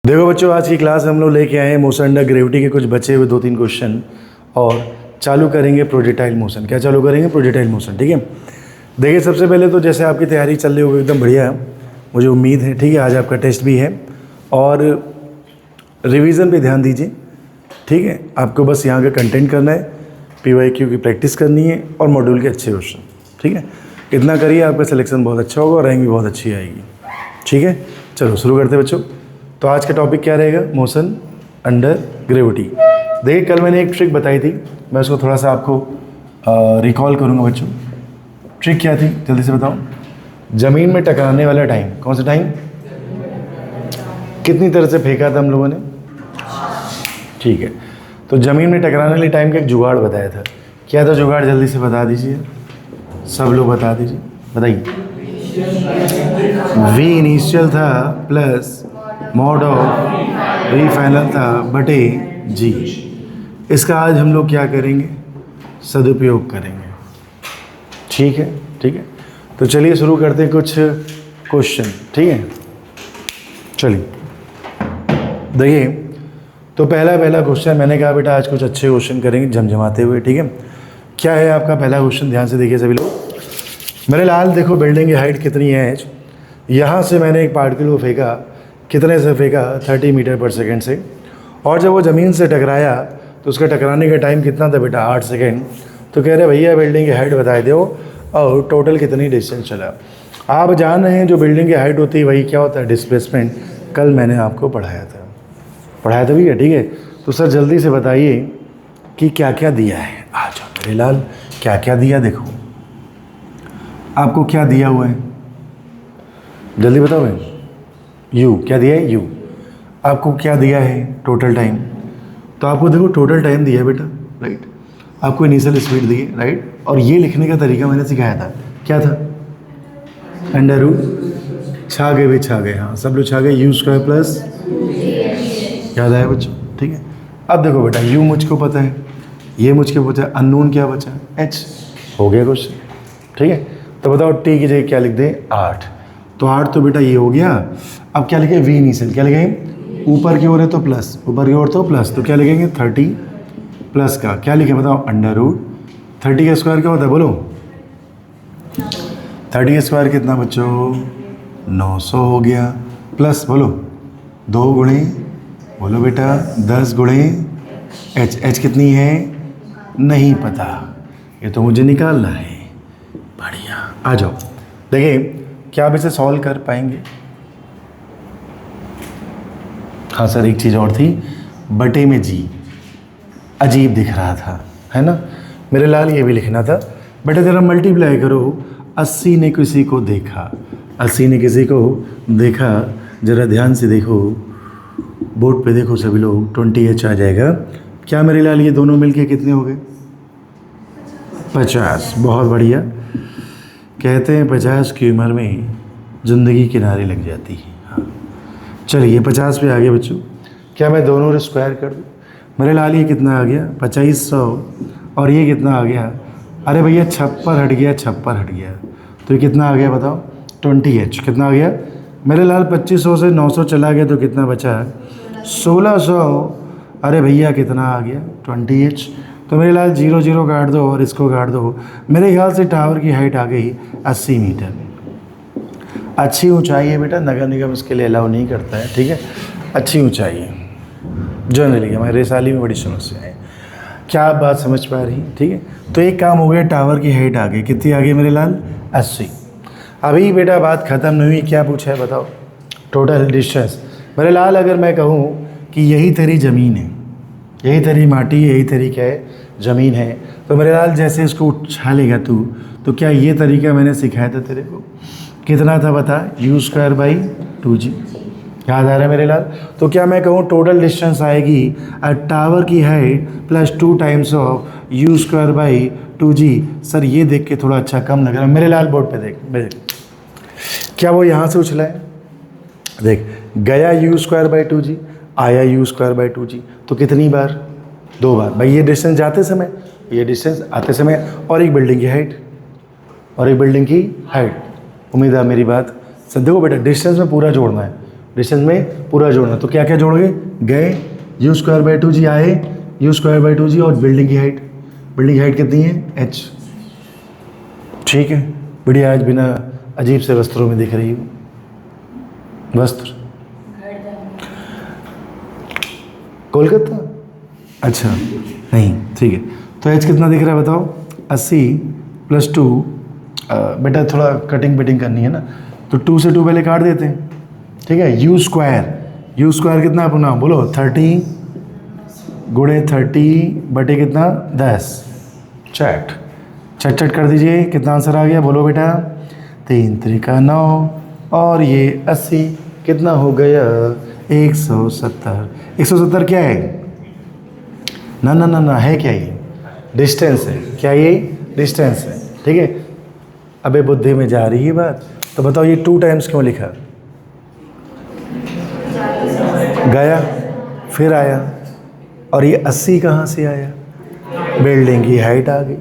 देखो बच्चों, आज की क्लास हम लोग लेके आए हैं मोशन अंडर ग्रेविटी के कुछ बचे हुए 2-3 क्वेश्चन और चालू करेंगे प्रोजेक्टाइल मोशन। क्या चालू करेंगे? Projectile motion. ठीक है, देखिए सबसे पहले तो जैसे आपकी तैयारी चल रही होगी एकदम बढ़िया है, मुझे उम्मीद है। ठीक है, आज आपका टेस्ट भी है और रिवीजन पे ध्यान दीजिए। ठीक है, आपको बस यहाँ का कंटेंट करना है, PYQ की प्रैक्टिस करनी है और मॉड्यूल के अच्छे क्वेश्चन। ठीक है, इतना करिए, आपका सिलेक्शन बहुत अच्छा होगा और रैंक भी बहुत अच्छी आएगी। ठीक है, चलो शुरू करते हैं बच्चों। तो आज का टॉपिक क्या रहेगा? Motion under gravity. देखिए कल मैंने एक ट्रिक बताई थी, मैं उसको थोड़ा सा आपको रिकॉल करूँगा बच्चों। ट्रिक क्या थी जल्दी से बताओ? ज़मीन में टकराने वाला टाइम, कौन सा टाइम, कितनी तरह से फेंका था हम लोगों ने? ठीक है, तो ज़मीन में टकराने वाले टाइम का एक जुगाड़ बताया था। क्या था जुगाड़? जल्दी से बता दीजिए, सब लोग बता दीजिए, बताइए। V इनिशियल था plus mod of V final था बटे G। इसका आज हम लोग क्या करेंगे? सदुपयोग करेंगे। ठीक है, ठीक है, तो चलिए शुरू करते हैं कुछ क्वेश्चन। ठीक है, चलिए देखिए, तो पहला क्वेश्चन मैंने कहा बेटा आज कुछ अच्छे क्वेश्चन करेंगे झमझमाते हुए। ठीक है, क्या है आपका पहला क्वेश्चन? ध्यान से देखिए सभी लोग। मेरे लाल देखो, बिल्डिंग की हाइट कितनी है? यहाँ से मैंने एक पार्टिकल को फेंका, कितने से फेंका? 30 मीटर पर सेकेंड से, और जब वो ज़मीन से टकराया तो उसका टकराने का टाइम कितना था बेटा? 8 सेकेंड। तो कह रहे भैया बिल्डिंग की हाइट बता दो और टोटल कितनी डिस्टेंस चला। आप जान रहे हैं जो बिल्डिंग की हाइट होती है वही क्या होता है? डिस्प्लेसमेंट। कल मैंने आपको पढ़ाया था भैया। ठीक है, तो सर जल्दी से बताइए कि क्या क्या दिया है। आ जाओ मेरे लाल, क्या क्या दिया देखो, आपको क्या दिया हुआ है जल्दी बताओ भाई। U क्या दिया है? U आपको क्या दिया है? Total time. तो आपको देखो टोटल टाइम दिया है बेटा, राइट। आपको इनिशियल स्पीड दी है, राइट। और ये लिखने का तरीका मैंने सिखाया था, क्या था? अंडर रूट छा गए भाई, छा गए, हाँ सब लोग छा गए। U² प्लस, याद आया बच्चों? ठीक है, अब देखो बेटा U मुझको पता है, ये मुझको पता है, अननोन क्या बचा? H। हो गया क्वेश्चन। ठीक है, तो बताओ T की जगह क्या लिख दें? 8। तो 8 तो बेटा ये हो गया। अब क्या लिखे? V initial. क्या लिखेंगे? ऊपर की ओर है तो प्लस, ऊपर की ओर तो प्लस, तो क्या लिखेंगे? 30 प्लस का क्या लिखे बताओ? अंडर रूट 30 का स्क्वायर क्या होता है बोलो? 30 का स्क्वायर कितना बच्चों? 900 हो गया। प्लस बोलो 2 गुणे, बोलो बेटा 10 गुणे H कितनी है? नहीं पता, ये तो मुझे निकालना है। बढ़िया, आ जाओ। देखिए क्या आप इसे सॉल्व कर पाएंगे? हाँ सर, एक चीज़ और थी, बटे में G अजीब दिख रहा था, है ना मेरे लाल? ये भी लिखना था। बेटा जरा मल्टीप्लाई करो, 80 ने किसी को देखा, 80 ने किसी को देखा, जरा ध्यान से देखो, बोर्ड पे देखो सभी लोग, 20H आ जाएगा। क्या मेरे लाल ये दोनों मिलके कितने हो गए? 50। बहुत बढ़िया। कहते हैं 50 की उम्र में ज़िंदगी किनारे लग जाती है। हाँ चलिए 50 पे आ गया बच्चों। क्या मैं दोनों स्क्वायर कर दूँ? मेरे लाल ये कितना आ गया? 2500। और ये कितना आ गया? अरे भैया 56 हट गया, 56 हट गया, तो ये कितना आ गया बताओ? 20H। कितना आ गया मेरे लाल? 2500 से 900 चला गया तो कितना बचा? 1600। अरे भैया कितना आ गया? 20H। तो मेरे लाल 0 0 काट दो और इसको काट दो। मेरे ख्याल से टावर की हाइट आ गई 80 मीटर। अच्छी ऊंचाई है बेटा, नगर निगम इसके लिए अलाउ नहीं करता है। ठीक है, अच्छी ऊंचाई है, जनरली हमारे रेसाली में बड़ी समस्या है। क्या आप बात समझ पा रही हैं? ठीक है, तो एक काम हो गया, टावर की हाइट आ गई, कितनी आ गई मेरे लाल? 80। अभी बेटा बात ख़त्म नहीं हुई, क्या पूछा है बताओ? Total distance. मेरे लाल अगर मैं कहूँ कि यही तेरी ज़मीन है, यही तेरी माटी, यही तेरी क्या है? ज़मीन है, तो मेरे लाल जैसे इसको उछालेगा तू, तो क्या ये तरीका मैंने सिखाया था तेरे को? कितना था बता? U²/2G। याद आ रहा है मेरे लाल? तो क्या मैं कहूँ टोटल डिस्टेंस आएगी टावर की height plus 2 times of U²/2G। Sir ये देख के थोड़ा अच्छा कम लग रहा है मेरे लाल, बोर्ड पे देख, क्या वो यहाँ से उछला है? देख, गया U²/2G, आया U²/2G, तो कितनी बार? 2 बार। भाई ये डिस्टेंस जाते समय, ये डिस्टेंस आते समय, और एक बिल्डिंग की हाइट, और एक बिल्डिंग की हाइट। उम्मीद है मेरी बात। देखो बेटा डिस्टेंस में पूरा जोड़ना है, डिस्टेंस में पूरा जोड़ना। तो क्या क्या जोड़ गए यू स्क्वायर बाई 2g आए, यू स्क्वायर बाई 2g और बिल्डिंग की हाइट कितनी है h। ठीक है, बढ़िया। आज बिना अजीब से वस्त्रों में दिख रही हूँ। वस्त्र कोलकाता, अच्छा नहीं, ठीक है। तो h कितना दिख रहा है बताओ, 80 + 2। बेटा थोड़ा कटिंग पिटिंग करनी है ना, तो 2 से 2 पहले काट देते हैं, ठीक है। यू स्क्वायर कितना अपना बोलो, 30 गुणे 30 बटे कितना 10। चट कर दीजिए, कितना आंसर आ गया बोलो बेटा, 3 त्रिका 9 और ये 80 कितना हो गया 170। 170 क्या है, ना है क्या, ये डिस्टेंस है। क्या ये डिस्टेंस है, ठीक है। अबे बुद्धि में जा रही है बात। तो बताओ ये 2 टाइम्स क्यों लिखा, गया फिर आया, और ये 80 कहाँ से आया, बिल्डिंग की हाइट आ गई।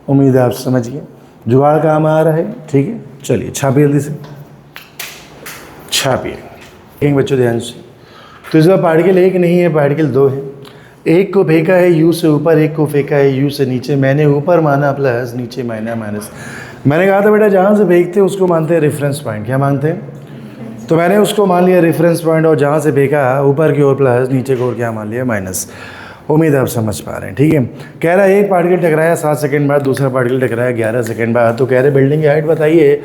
उम्मीद है आप समझ गए, जुगाड़ काम आ रहा है, ठीक है। चलिए छापिए जल्दी से, छापिए बच्चों ध्यान से। तो इस बार पार्टिकल 1 नहीं है, पार्टिकल 2 है। एक को फेंका है यू से ऊपर, एक को फेंका है यू से नीचे। मैंने ऊपर माना प्लस, नीचे माना माइनस। मैंने कहा था बेटा जहाँ से फेंकते उसको मानते हैं रेफरेंस पॉइंट। क्या मानते हैं, तो मैंने उसको मान लिया रेफरेंस पॉइंट, और जहाँ से फेंका ऊपर की ओर प्लस, नीचे की ओर क्या मान लिया माइनस। उम्मीद है आप समझ पा रहे हैं, ठीक है। कह रहा है एक पार्टिकल टकराया 7 सेकंड बाद, दूसरा पार्टिकल टकराया 11 सेकंड बाद। तो कह रहे बिल्डिंग की हाइट बताइए,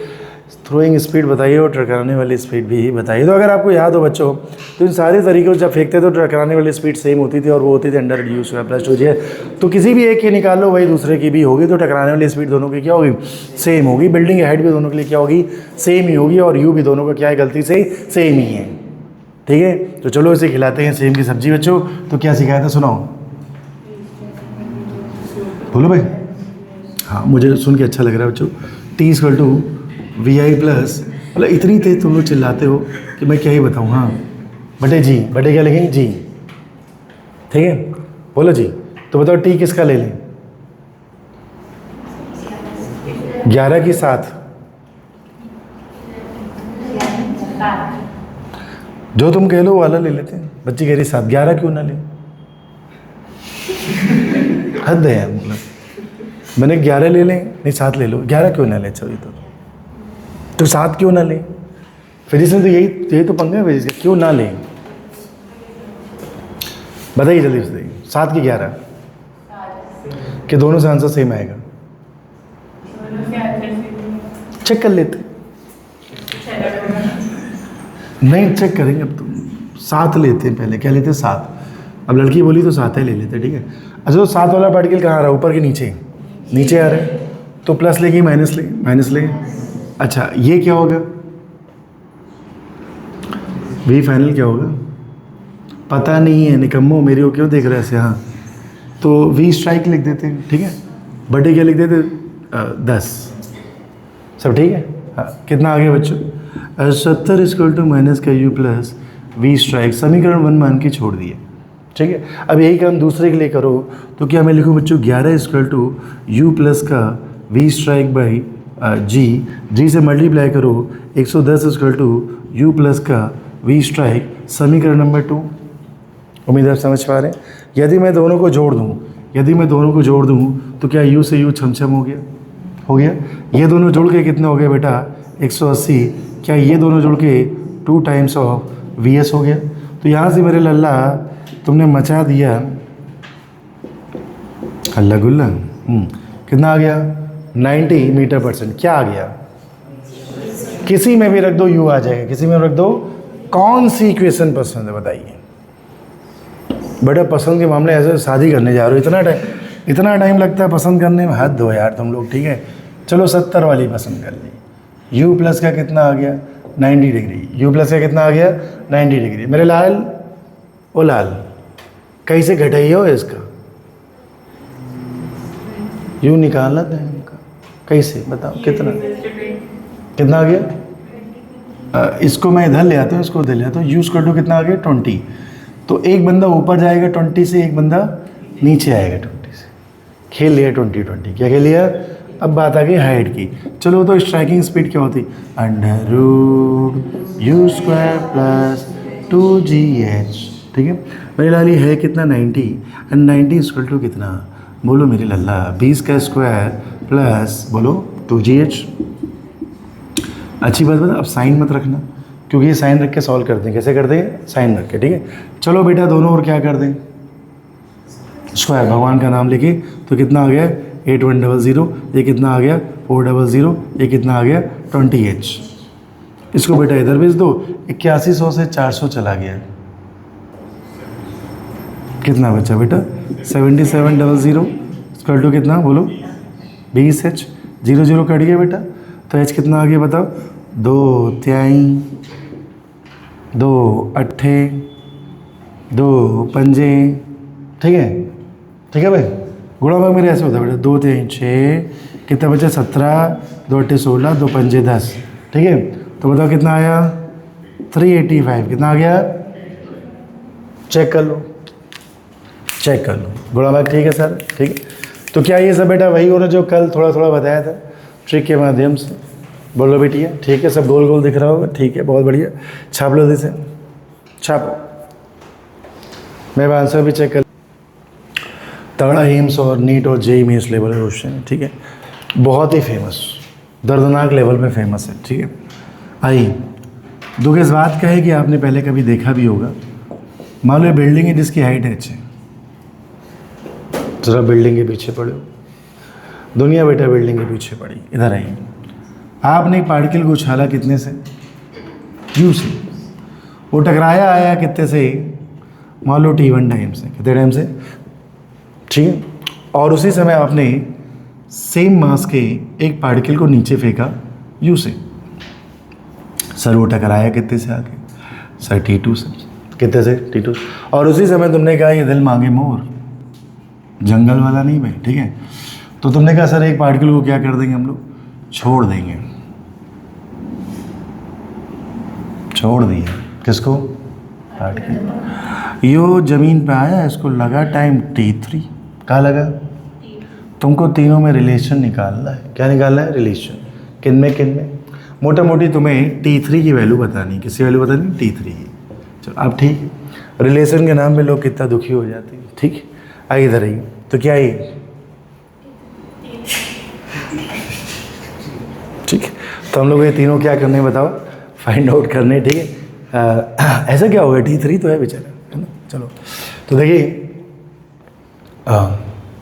थ्रोइंग स्पीड बताइए और टकराने वाली स्पीड भी बताइए। तो अगर आपको याद हो बच्चों, तो इन सारे तरीकों से जब फेंकते तो टकराने वाली स्पीड सेम होती थी, और वो होती थी अंडर रिड्यूस प्लस 2g। तो किसी भी एक की निकाल लो, वही दूसरे की भी होगी। तो टकराने वाली स्पीड दोनों की क्या होगी, सेम होगी। बिल्डिंग की हाइट भी दोनों के लिए क्या होगी, सेम ही होगी। और यू भी दोनों का क्या है, गलती से सेम ही है, ठीक है। तो चलो इसे खिलाते हैं सेम की सब्जी बच्चों। तो क्या सिखाया था सुनाओ, बोलो भाई। हाँ मुझे सुन के अच्छा लग रहा है बच्चों। T = VI प्लस, मतलब इतनी तेज तुम लोग चिल्लाते हो कि मैं क्या ही बताऊँ। हाँ बटे जी, बटे क्या लिखेंगे जी, ठीक है। बोलो जी। तो बताओ T किसका ले लें, 11 की 7, जो तुम कह लो वो वाला ले लेते हैं। बच्ची कह रही 7, 11 क्यों ना ले, हद है यार। मतलब मैंने 11 ले लें, नहीं 7 ले लो, 11 क्यों ना ले, चलो तो 7 क्यों ना ले। फिजिक्स में तो यही तो पंगा है फिजिक्स, क्यों ना ले। बताइए जल्दी से, 7 की 11 कि दोनों से आंसर सेम आएगा, चेक कर लेते। नहीं चेक करेंगे अब, तो 7 लेते हैं पहले। क्या लेते हैं 7। अब लड़की बोली तो 7 ही ले लेते, ठीक है। अच्छा तो 7 वाला पार्टिकल कहाँ आ रहा है, ऊपर के नीचे, नीचे आ रहा है। तो प्लस लेगी माइनस ले। अच्छा ये क्या होगा, वी फाइनल क्या होगा पता नहीं है, निकम्मो मेरी को क्यों देख रहे हैं ऐसे। हाँ तो वी स्ट्राइक लिख देते हैं, ठीक है। बटे क्या लिख देते 10, सब ठीक है। हाँ कितना आ गया बच्चों, 70 = माइनस का यू प्लस वी स्ट्राइक। समीकरण 1 मान के छोड़ दिए, ठीक है। अब यही काम दूसरे के लिए करो, तो क्या मैं लिखूँ बच्चों 11 = यू प्लस का वी स्ट्राइक बाई जी से मल्टीप्लाई करो 110 = यू प्लस का वी स्ट्राइक, समीकरण नंबर 2। उम्मीद आप समझ पा रहे हैं। यदि मैं दोनों को जोड़ दूँ तो क्या यू से यू छमछम हो गया। ये दोनों जोड़ के कितना हो गया बेटा 180। क्या ये दोनों जोड़ के 2 टाइम्स ऑफ VS हो गया। तो यहाँ से मेरे लल्ला तुमने मचा दिया हल्ला गुल्ला। कितना आ गया 90 मीटर/सेकंड। क्या आ गया, किसी में भी रख दो यू आ जाएगा, किसी में रख दो। कौन सी इक्वेशन पसंद है बताइए। बेटा पसंद के मामले ऐसे शादी करने जा रहे हो, इतना टाइम लगता है पसंद करने में, हद हो यार तुम लोग, ठीक है। चलो 70 वाली पसंद कर ली। यू प्लस का कितना आ गया 90 डिग्री। यू प्लस का कितना आ गया 90 डिग्री। मेरे लाल ओ लाल कैसे घटाइए हो इसका, यू निकालना था इनका, कैसे बताओ कितना आ गया। इसको मैं इधर ले आता हूँ, इसको इधर ले आता हूँ। यू = कितना आ गया 20। तो एक बंदा ऊपर जाएगा 20 से, एक बंदा नीचे आएगा 20 से। खेल लिया 20-20। क्या खेल लिया। अब बात आ गई हाइट की। चलो तो स्ट्राइकिंग स्पीड क्या होती, √u² + 2GH, ठीक है। मेरे लाली है कितना 90, एंड 90 इक्वल टू कितना, बोलो मेरी लल्ला, 20 का स्क्वायर प्लस बोलो 2GH। अच्छी बात बता, अब साइन मत रखना, क्योंकि ये साइन रख के सॉल्व करते हैं। कैसे करते हैं, साइन रख के, ठीक है। चलो बेटा दोनों और क्या कर दें, स्क्वायर, भगवान का नाम लेके, तो कितना आ गया 8100, ये कितना आ गया 400, ये कितना आ गया 20H। इसको बेटा इधर भेज दो, 8100 से 400 चला गया, कितना बचा बेटा 7700 इक्वल टू कितना बोलो 20H। 0 0 कट गया बेटा, तो H कितना आ गया बताओ, 2 3 2 8 2 5, ठीक है, ठीक है भाई। गुणा भाग मेरे ऐसे होता है बेटा, 2 3 6, कितना बचा 17, 2 8 16, 2 5 10, ठीक है। तो बताओ कितना आया 385, कितना आ गया, चेक कर लो, चेक कर लो, गुणा भाग ठीक है सर, ठीक है। तो क्या ये सब बेटा वही होना जो कल थोड़ा थोड़ा बताया था ट्रिक के माध्यम से, बोलो बेटिया, ठीक है। सब गोल गोल दिख रहा होगा, ठीक है, बहुत बढ़िया। छाप लो जैसे, छापो, मैं आंसर भी चेक कर। तगड़ा एम्स और नीट और जेई मेंस लेवल का क्वेश्चन है, ठीक है, बहुत ही फेमस, दर्दनाक लेवल पे फेमस है, ठीक है। आइए, दुख इस बात का है कि आपने पहले कभी देखा भी होगा। मान लो बिल्डिंग है जिसकी हाइट है 6, जरा बिल्डिंग के पीछे पड़े हो, दुनिया बेटा बिल्डिंग के पीछे पड़ी, इधर आइए। आपने एक पार्टिकल को उछाला कितने से, U से, वो टकराया आया कितने से, मान लो T1 टाइम से, कितने टाइम से, ठीक है। और उसी समय आपने सेम मास के एक पार्टिकल को नीचे फेंका U से, सर वो टकराया कितने से आके, सर T2 से, कितने से, T2। और उसी समय तुमने कहा ये दिल मांगे मोर, जंगल वाला नहीं भाई, ठीक है। तो तुमने कहा सर एक पार्टिकल को क्या कर देंगे हम लोग, छोड़ देंगे, छोड़ दिए, किसको, पार्टिकल। यो जमीन पे आया, इसको लगा टाइम T3, कहाँ लगा, तुमको तीनों में रिलेशन निकालना है, क्या निकालना है, रिलेशन, किन में, मोटा मोटी तुम्हें T3 की वैल्यू बतानी, किसकी वैल्यू बतानी, T3 की। चलो अब ठीक है, रिलेशन के नाम पे लोग कितना दुखी हो जाते हैं, ठीक है। आइए इधर आइए, तो क्या ये, ठीक है। तो हम लोग ये तीनों क्या करने बताओ, फाइंड आउट करने, ठीक है। ऐसा क्या होगा, T3 तो है बेचारा, है ना। चलो तो देखिए,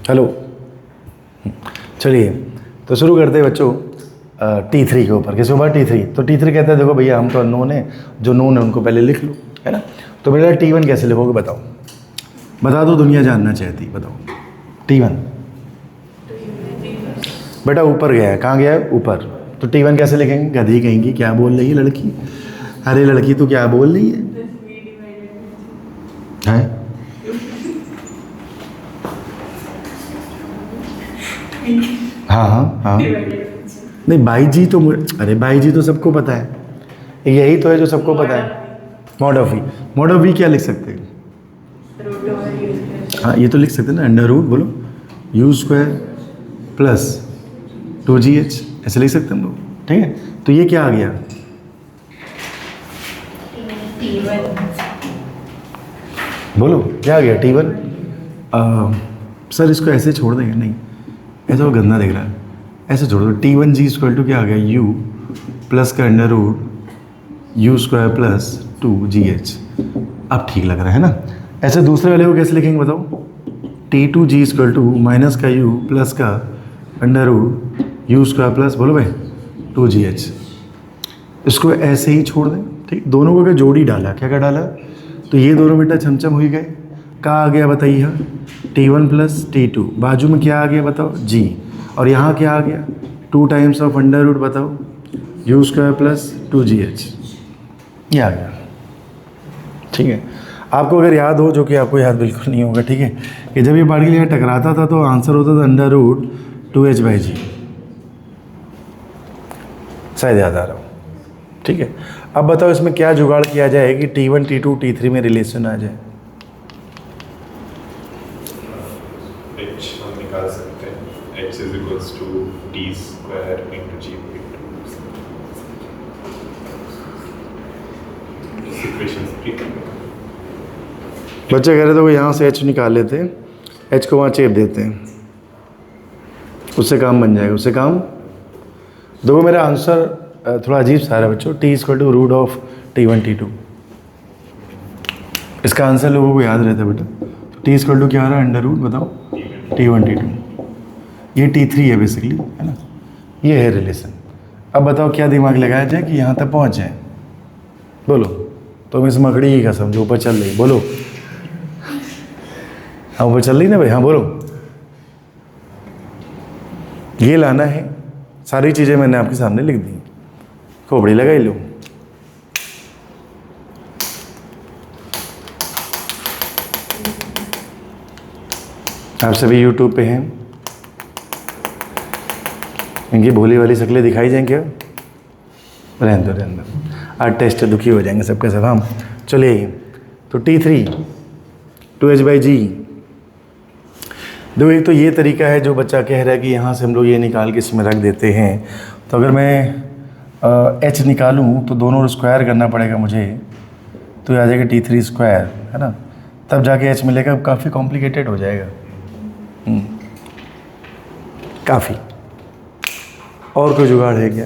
हेलो, चलिए तो शुरू करते हैं बच्चों T3 के ऊपर, किसके ऊपर, T3। तो T3 कहता है देखो भैया हम तो अननोन है, जो नोन है उनको पहले लिख लो, है ना। तो मेरा T1 कैसे लिखोगे बताओ, बता दो, दुनिया जानना चाहती, बताओ। T1 बेटा ऊपर गया है, कहाँ गया है, ऊपर। तो T1 कैसे लिखेंगे, गधी कहेंगी, क्या बोल रही है लड़की, अरे लड़की तू क्या बोल रही है? हाँ हाँ हाँ, नहीं बाई जी तो, अरे बाई जी तो सबको पता है, यही तो है जो सबको पता है, mod of V. Mod of V क्या लिख सकते हैं, हाँ ये तो लिख सकते हैं ना, अंडर रूट बोलो U² प्लस 2GH, ऐसे लिख सकते हैं हम लोग, ठीक है। तो ये क्या आ गया, बोलो क्या आ गया, T1। सर इसको ऐसे छोड़ देंगे, नहीं ऐसा वो गंदा दिख रहा है, ऐसे छोड़ दो। T1G इक्वल टू क्या आ गया, U प्लस का under root U² plus 2GH। अब ठीक लग रहा है ना। ऐसे दूसरे वाले को कैसे लिखेंगे बताओ, T2G इक्वल टू माइनस का U प्लस का अंडर रूट U² प्लस बोलो भाई 2GH। इसको ऐसे ही छोड़ दें, ठीक। दोनों को क्या जोड़ी डाला, क्या क्या डाला, तो ये दोनों बेटा चमचम हो गए। कहाँ आ गया बताइए, T1 प्लस T2, बाजू में क्या आ गया बताओ, G। और यहाँ क्या आ गया, 2 टाइम्स ऑफ अंडर रूट बताओ U² प्लस 2GH, ये आ गया, ठीक है। आपको अगर याद हो, जो कि आपको याद बिल्कुल नहीं होगा, ठीक है, कि जब ये पार्टिकल यहाँ टकराता था तो आंसर होता था अंडर रूट 2H/G, शायद याद आ रहा हो, ठीक है। अब बताओ इसमें क्या जुगाड़ किया जाए कि T1 T2 T3 में रिलेशन आ जाए। H हम निकाल सकते हैं, H is equals to T² into G। इक्वेशन की। बच्चे कह रहे थे वो यहाँ से एच निकाल लेते हैं, एच को वहाँ चेप देते हैं, उससे काम बन जाएगा। उससे काम देखो, मेरा आंसर थोड़ा अजीब सा है बच्चों, T equal to root of T1 T2। इसका आंसर लोगों को याद रहता है बेटा। तो टी इक्वल टू क्या आ रहा है, अंडर रूट बताओ T1 T2। ये T3 है बेसिकली, है ना, ये है रिलेशन। अब बताओ क्या दिमाग लगाया जाए कि यहाँ तक पहुँच जाए। बोलो, तुम इस मकड़ी की कसम जो ऊपर चल रही, बोलो। हाँ ऊपर चल रही ना भाई, हाँ बोलो। ये लाना है, सारी चीज़ें मैंने आपके सामने लिख दी, खोपड़ी लगाई लो। आप सभी YouTube पे हैं, इनकी भोली वाली शक्लें दिखाई जाएं क्या? रहने दो रहने दो, आज टेस्ट दुखी हो जाएंगे सबके सब हम। चलिए, तो T3 2H/G। देखो, एक तो ये तरीका है जो बच्चा कह रहा है कि यहाँ से हम लोग ये निकाल के इसमें रख देते हैं। तो अगर मैं H निकालूँ तो दोनों स्क्वायर करना पड़ेगा मुझे, तो आ जाएगा T3 स्क्वायर, है ना, तब जाके H मिलेगा। काफ़ी कॉम्प्लिकेटेड हो जाएगा, काफ़ी। और कोई जुगाड़ है क्या,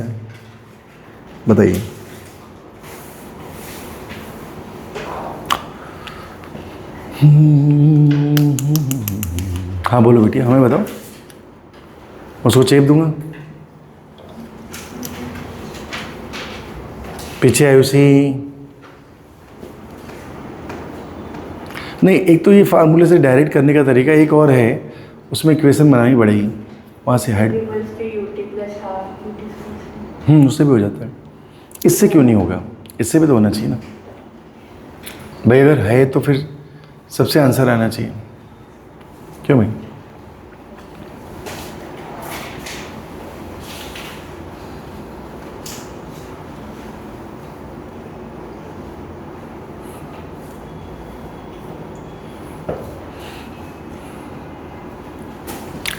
बताइए। हाँ बोलो बेटिया, हमें बताओ, उसको चेप दूंगा। पीछे आयुषी नहीं, एक तो ये फार्मूले से डायरेक्ट करने का तरीका, एक और है, उसमें इक्वेशन बनानी पड़ेगी वहाँ से हाइड। उससे भी हो जाता है, इससे क्यों नहीं होगा, इससे भी तो होना चाहिए ना भाई। अगर है तो फिर सबसे आंसर आना चाहिए, क्यों भाई?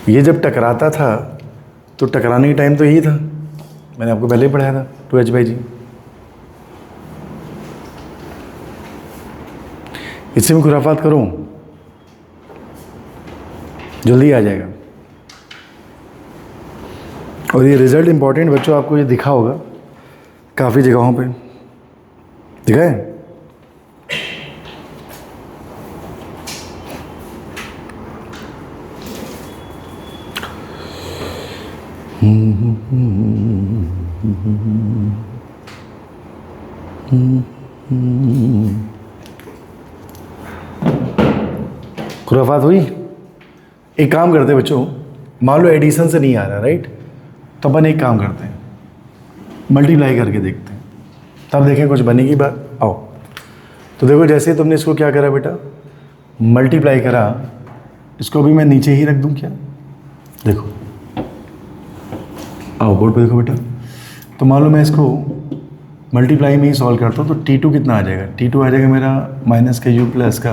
ये जब टकराता था तो टकराने के टाइम तो यही था, मैंने आपको पहले ही पढ़ाया था, 2H/G। इससे मैं खुराफात करूं, जल्दी आ जाएगा। और ये रिजल्ट इंपॉर्टेंट बच्चों, आपको ये दिखा होगा काफ़ी जगहों पे, दिखा है। खुराफात हुई। एक काम करते हैं बच्चों, मान लो एडिशन से नहीं आ रहा, राइट, तो अपन एक काम करते हैं, मल्टीप्लाई करके देखते हैं, तब देखें कुछ बनेगी बात। आओ, तो देखो जैसे तुमने इसको क्या करा बेटा, मल्टीप्लाई करा, इसको भी मैं नीचे ही रख दूं क्या? देखो, आओ बोर्ड पे देखो बेटा। तो मान लो मैं इसको मल्टीप्लाई में ही सॉल्व करता हूँ, तो T2 कितना आ जाएगा? T2 आ जाएगा मेरा माइनस का U प्लस का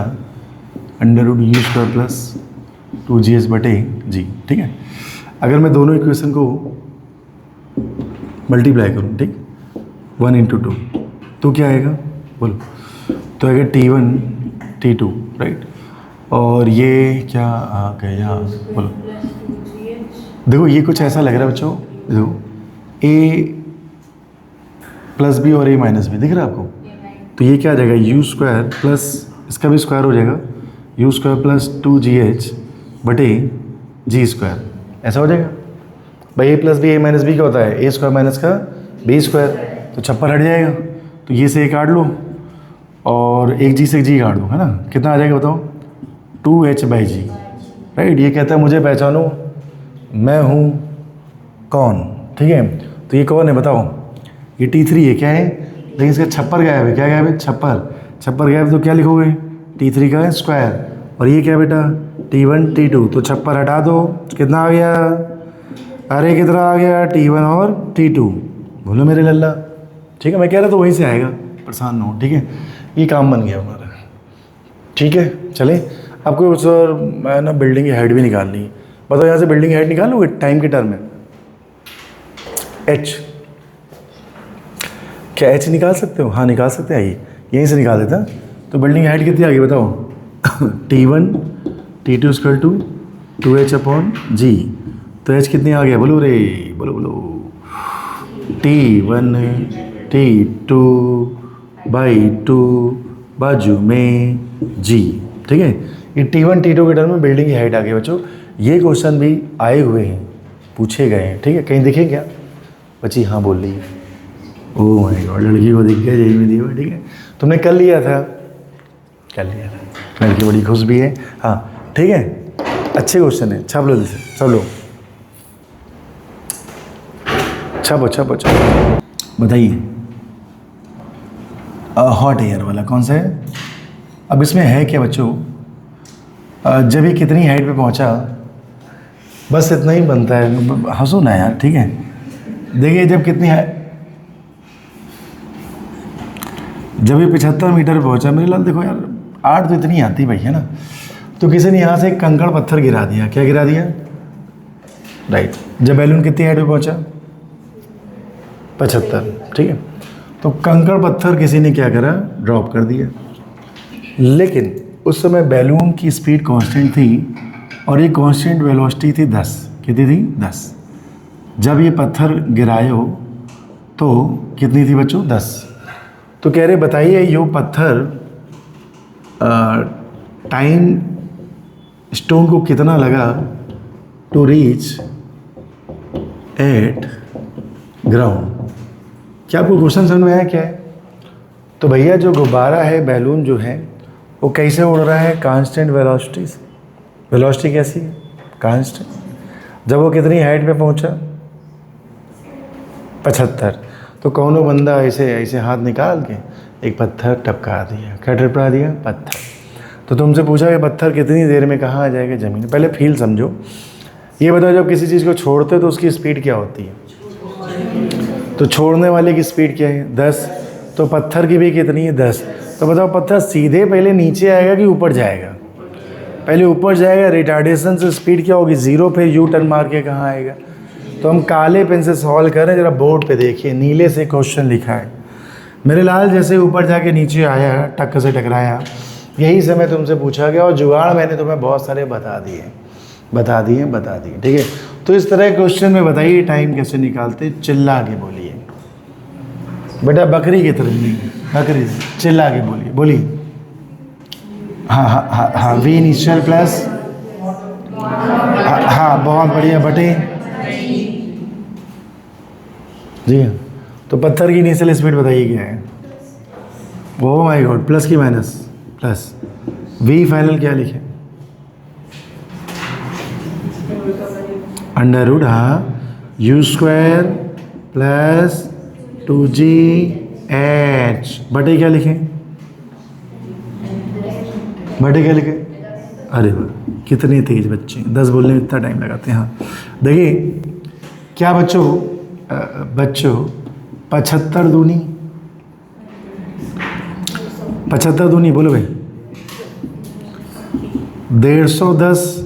under root U square plus 2GH/G, ठीक है। अगर मैं दोनों इक्वेशन को मल्टीप्लाई करूँ, ठीक, 1 × 2, तो क्या आएगा बोलो? तो आएगा T1 T2, राइट। और ये क्या आ गया बोलो? देखो ये कुछ ऐसा लग रहा है बच्चों, देखो A प्लस बी और A माइनस बी दिख रहा है आपको? तो ये क्या आ जाएगा, U स्क्वायर प्लस, इसका भी स्क्वायर हो जाएगा, U square plus 2GH/G square, ऐसा हो जाएगा भाई। A plus B, A minus B क्या होता है? A स्क्वायर माइनस का B स्क्वायर, तो छप्पर हट जाएगा। तो ये से A काट लो और एक G से G काट दो, है ना, कितना आ जाएगा बताओ? 2H/G, right. ये कहता है मुझे पहचानो, मैं हूँ कौन, ठीक है। तो ये कौन है बताओ? ये T3 है, क्या है, लेकिन इसका छप्पर गायब है। क्या गायब है? छप्पर गायब, तो क्या लिखोगे? T3 का स्क्वायर। और ये क्या बेटा? T1 T2, तो छप्पर हटा दो, कितना आ गया? अरे कितना आ गया? T1 और T2, बोलो मेरे लल्ला, ठीक है। मैं कह रहा तो वहीं से आएगा, परेशान ना हो, ठीक है। ये काम बन गया हमारा, ठीक है। चले, आपको सर मैं ना बिल्डिंग की हाइट भी निकालनी है, बताओ यहाँ से बिल्डिंग की हाइट निकालोगे टाइम के टर्म में? H, क्या H निकाल सकते हो? हाँ निकाल सकते हैं। आइए, यहीं से निकाल देता। तो बिल्डिंग हाइट कितनी आ गई बताओ? T1 T2 equal to 2h/g। तो h कितनी आ गया? बोलो रे, बोलो बोलो। T1 T2 बाई 2 बाजू में g। ठीक है, ये T1 T2 के टर्म में बिल्डिंग की हाइट आ गई बच्चों। ये क्वेश्चन भी आए हुए हैं, पूछे गए हैं। ठीक है, कहीं दिखे क्या बच्ची? हाँ बोल रही है। ओह माय गॉड, लड़की को दिख गया यही में दिया हुआ। ठीक है, तुमने कर लिया था, कर लिया था। लड़की बड़ी खुश भी है। हाँ ठीक है, अच्छे क्वेश्चन है। छाप लो जैसे, सब लोग छापो छापो छापो। बताइए हॉट एयर वाला कौन सा है? अब इसमें है क्या बच्चों? जब ये कितनी हाइट पे पहुंचा, बस इतना ही बनता है। हंसो ना यार, ठीक है। देखिए जब कितनी जब ये 75 मीटर पे पहुंचा, मेरे लाल देखो यार, 8 तो इतनी आती भाई, है ना। तो किसी ने यहाँ से एक कंकड़ पत्थर गिरा दिया। क्या गिरा दिया? राइट। जब बैलून कितनी हाइट पे पहुंचा? 75। ठीक है, तो कंकड़ पत्थर किसी ने क्या करा? ड्रॉप कर दिया। लेकिन उस समय बैलून की स्पीड कांस्टेंट थी और ये कांस्टेंट वेलोसिटी थी 10। कितनी थी? 10। जब ये पत्थर गिरायो तो कितनी थी बच्चों? 10। तो कह रहे बताइए यो पत्थर टाइम स्टोन को कितना लगा टू रीच एट ग्राउंड। क्या आपको क्वेश्चन समझ में आया क्या है? तो भैया जो गुब्बारा है, बैलून जो है, वो कैसे उड़ रहा है? कांस्टेंट वेलोसिटी से। वेलोसिटी कैसी है? कांस्टेंट। जब वो कितनी हाइट पे पहुंचा? 75। तो कौनो बंदा ऐसे ऐसे हाथ निकाल के एक पत्थर टपका दिया। क्या टपका दिया? पत्थर। तो तुमसे पूछा कि पत्थर कितनी देर में कहाँ आ जाएगा ज़मीन? पहले फील समझो। ये बताओ, जब किसी चीज़ को छोड़ते तो उसकी स्पीड क्या होती है? तो छोड़ने वाले की स्पीड क्या है? 10। तो पत्थर की भी कितनी है? 10। तो बताओ पत्थर सीधे पहले नीचे आएगा कि ऊपर जाएगा? पहले ऊपर जाएगा। रिटार्डेशन से स्पीड क्या होगी? 0। फिर यू टर्न मार के कहाँ आएगा? तो हम काले पेन से सॉल्व करें, जरा बोर्ड पे देखिए, नीले से क्वेश्चन लिखा है। मेरे लाल जैसे ऊपर जाके नीचे आया, टक्कर से टकराया, यही समय तुमसे पूछा गया और जुगाड़ मैंने तुम्हें बहुत सारे बता दिए। ठीक है, तो इस तरह क्वेश्चन में बताइए टाइम कैसे निकालते? चिल्ला के बोलिए बेटा, बकरी की तरह नहीं, बकरी चिल्ला के बोलिए। हाँ हाँ हाँ हाँ, वी इनिशियल प्लस, हाँ बहुत बढ़िया, बटे जी हाँ। तो पत्थर की इनिशियल स्पीड बताइए क्या है? ओह माय गॉड, प्लस की माइनस? प्लस। वी फाइनल क्या लिखे? अंडर रूट, हाँ, u² प्लस 2gh बटे क्या लिखें? बटे क्या लिखें? अरे वाह, कितने तेज बच्चे, 10 बोलने में इतना टाइम लगाते हैं। हाँ देखिए क्या बच्चों, 75 दूनी, 75 दूनी बोलो भाई, 150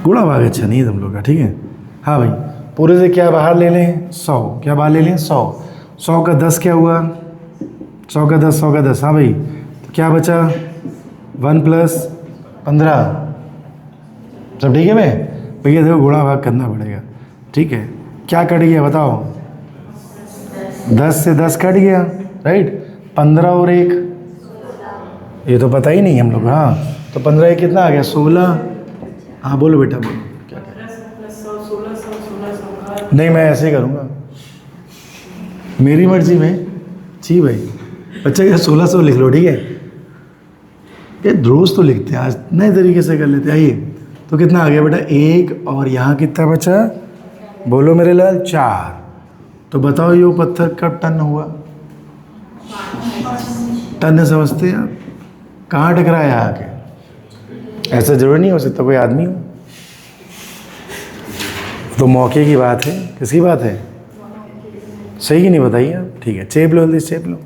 गुणा भाग अच्छा नहीं है तुम लोग का। ठीक है, हाँ भाई, पूरे से क्या बाहर ले लें? 100। क्या बाहर ले लें? 100। 100 का 10 क्या हुआ? 100 का 10, 100 का 10, हाँ भाई, तो क्या बचा? 1 + 15। सब ठीक है भाई? भैया देखो गुणा भाग करना पड़ेगा। ठीक है, क्या कट गया बताओ? 10 से 10 कट गया, राइट। 15 और 1, ये तो पता ही नहीं हम लोग। हाँ, तो 15 1 कितना आ गया? 16। हाँ बोलो बेटा, बोलो क्या कह रहे? नहीं, मैं ऐसे ही करूँगा, मेरी मर्जी में। जी भाई, बच्चा क्या 1600 लिख लो, ठीक है। ये रोज तो लिखते हैं, आज नए तरीके से कर लेते हैं। आइए, तो कितना आ गया बेटा? 1, और यहाँ कितना बचा? बोलो मेरे लाल, 4। तो बताओ ये पत्थर कब टन हुआ? टन समझते हैं आप? कहाँ टकराया आके? ऐसा जरूरी नहीं हो सकता कोई आदमी हो, तो मौके की बात है। किसकी बात है? सही कि नहीं बताइए आप? ठीक है, चेप लो, जल्दी चेप लो।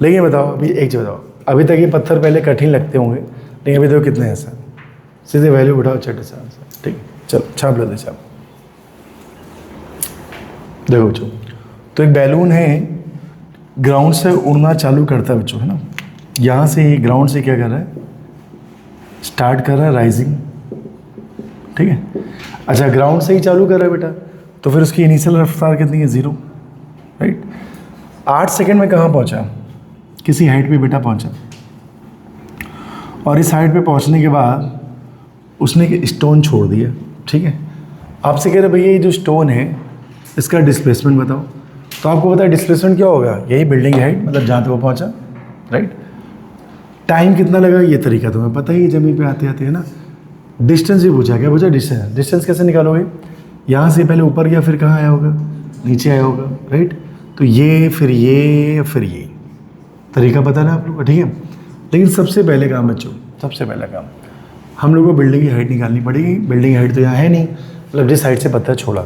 लेकिन बताओ, अभी एक चीज़ बताओ, अभी तक ये पत्थर पहले कठिन लगते होंगे, लेकिन अभी देखो कितने हैं सर। सीधे वैल्यू उठाओ, चट से आंसर। ठीक है, चलो छाप लो, छाप। देखो बच्चों, तो एक बैलून है, ग्राउंड से उड़ना चालू करता है बच्चों, है ना। यहाँ से ग्राउंड से क्या कर रहा है, स्टार्ट कर रहा है राइजिंग, ठीक है। अच्छा, ग्राउंड से ही चालू कर रहा है बेटा, तो फिर उसकी इनिशियल रफ्तार कितनी है, 0, राइट। 8 सेकंड में कहाँ पहुँचा, किसी हाइट पे बेटा पहुँचा, और इस हाइट पे पहुँचने के बाद उसने एक स्टोन छोड़ दिया, ठीक है। आपसे कह रहे भैया ये जो स्टोन है इसका डिस्प्लेसमेंट बताओ, तो आपको पता है डिस्प्लेसमेंट क्या होगा, यही बिल्डिंग हाइट, मतलब जहाँ तक वो पहुँचा, राइट। टाइम कितना लगा ये तरीका तुम्हें पता ही है, ज़मीन पे आते आते, है ना। डिस्टेंस भी पूछा, क्या पूछा, डिस्टेंस। डिस्टेंस कैसे निकालोगे, यहाँ से पहले ऊपर गया फिर कहाँ आया होगा, नीचे आया होगा, राइट। तो ये फिर ये फिर ये तरीका पता ना आप लोग को, ठीक है। लेकिन सबसे पहले काम बच्चों, सबसे पहला काम हम लोग को बिल्डिंग की हाइट निकालनी पड़ेगी। बिल्डिंग हाइट तो यहाँ है नहीं, मतलब जिस हाइट से पत्थर छोड़ा,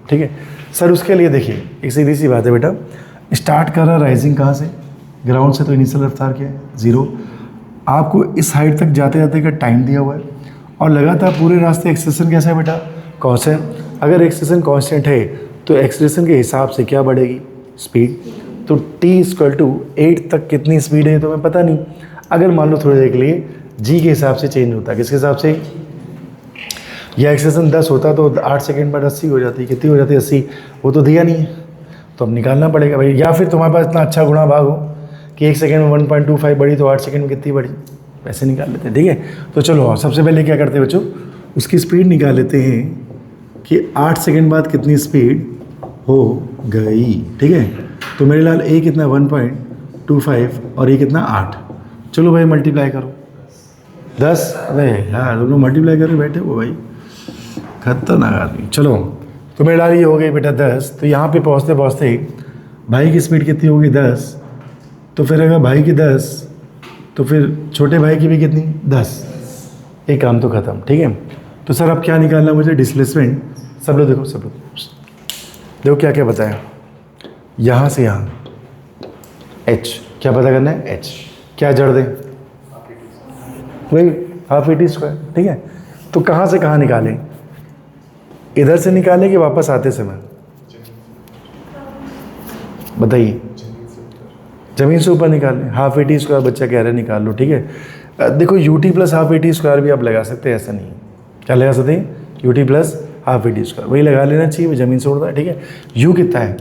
ठीक है सर। उसके लिए देखिए एक सीधी सी बात है बेटा, स्टार्ट कर रहा राइजिंग कहाँ से, ग्राउंड से, तो इनिशियल रफ्तार क्या है, 0। आपको इस हाइट तक जाते जाते का टाइम दिया हुआ है, और लगातार पूरे रास्ते एक्सेलेरेशन कैसा है बेटा, कांस्टेंट। अगर एक्सेलेरेशन कांस्टेंट है तो एक्सेलेरेशन के हिसाब से क्या बढ़ेगी, स्पीड। तो t=8 तक कितनी स्पीड है तुम्हें पता नहीं। अगर मान लो थोड़ी देर के लिए g के हिसाब से चेंज होता है, किसके हिसाब से, या एक्सेलेरेशन 10 होता तो 8 सेकंड बाद 80 हो जाती, कितनी हो जाती, 80। वो तो दिया नहीं है, तो अब निकालना पड़ेगा भाई। या फिर तुम्हारे पास इतना अच्छा गुणा भाग हो कि 1 सेकंड में 1.25 बढ़ी, तो 8 सेकंड में कितनी बढ़ी, वैसे निकाल लेते हैं, ठीक है। तो चलो सबसे पहले क्या करते हैं बच्चों, उसकी स्पीड निकाल लेते हैं कि 8 सेकंड बाद कितनी स्पीड हो गई, ठीक है। तो मेरे लाल ए कितना 1.25 और ये कितना 8। चलो भाई मल्टीप्लाई करो, 10। अरे यार तुम लोग मल्टीप्लाई करके बैठे हो भाई, खतरनाक आदमी। चलो तो मेरे लाल ये हो गई बेटा 10। तो यहाँ पे पहुँचते पहुँचते भाई की स्पीड कितनी होगी, 10। तो फिर अगर भाई की 10 तो फिर छोटे भाई की भी कितनी, 10। एक काम तो ख़त्म, ठीक है। तो सर अब क्या निकालना मुझे, डिस्प्लेसमेंट। सब लोग देखो, सब लोग देखो क्या क्या बताया, यहाँ से यहाँ h क्या पता करना है, h क्या जड़ दें, वही ½ AT², ठीक है। तो कहाँ से कहाँ निकालें, इधर से निकालें कि वापस आते समय, बताइए। ज़मीन से ऊपर निकाल लें, ½ AT² बच्चा कह रहा है निकाल लो, ठीक है। देखो ut + ½ AT² भी आप लगा सकते हैं, ऐसा नहीं है। क्या लगा सकते हैं, ut + ½ AT², वही लगा लेना चाहिए, वो ज़मीन से उड़ता है, ठीक है। u कितना है,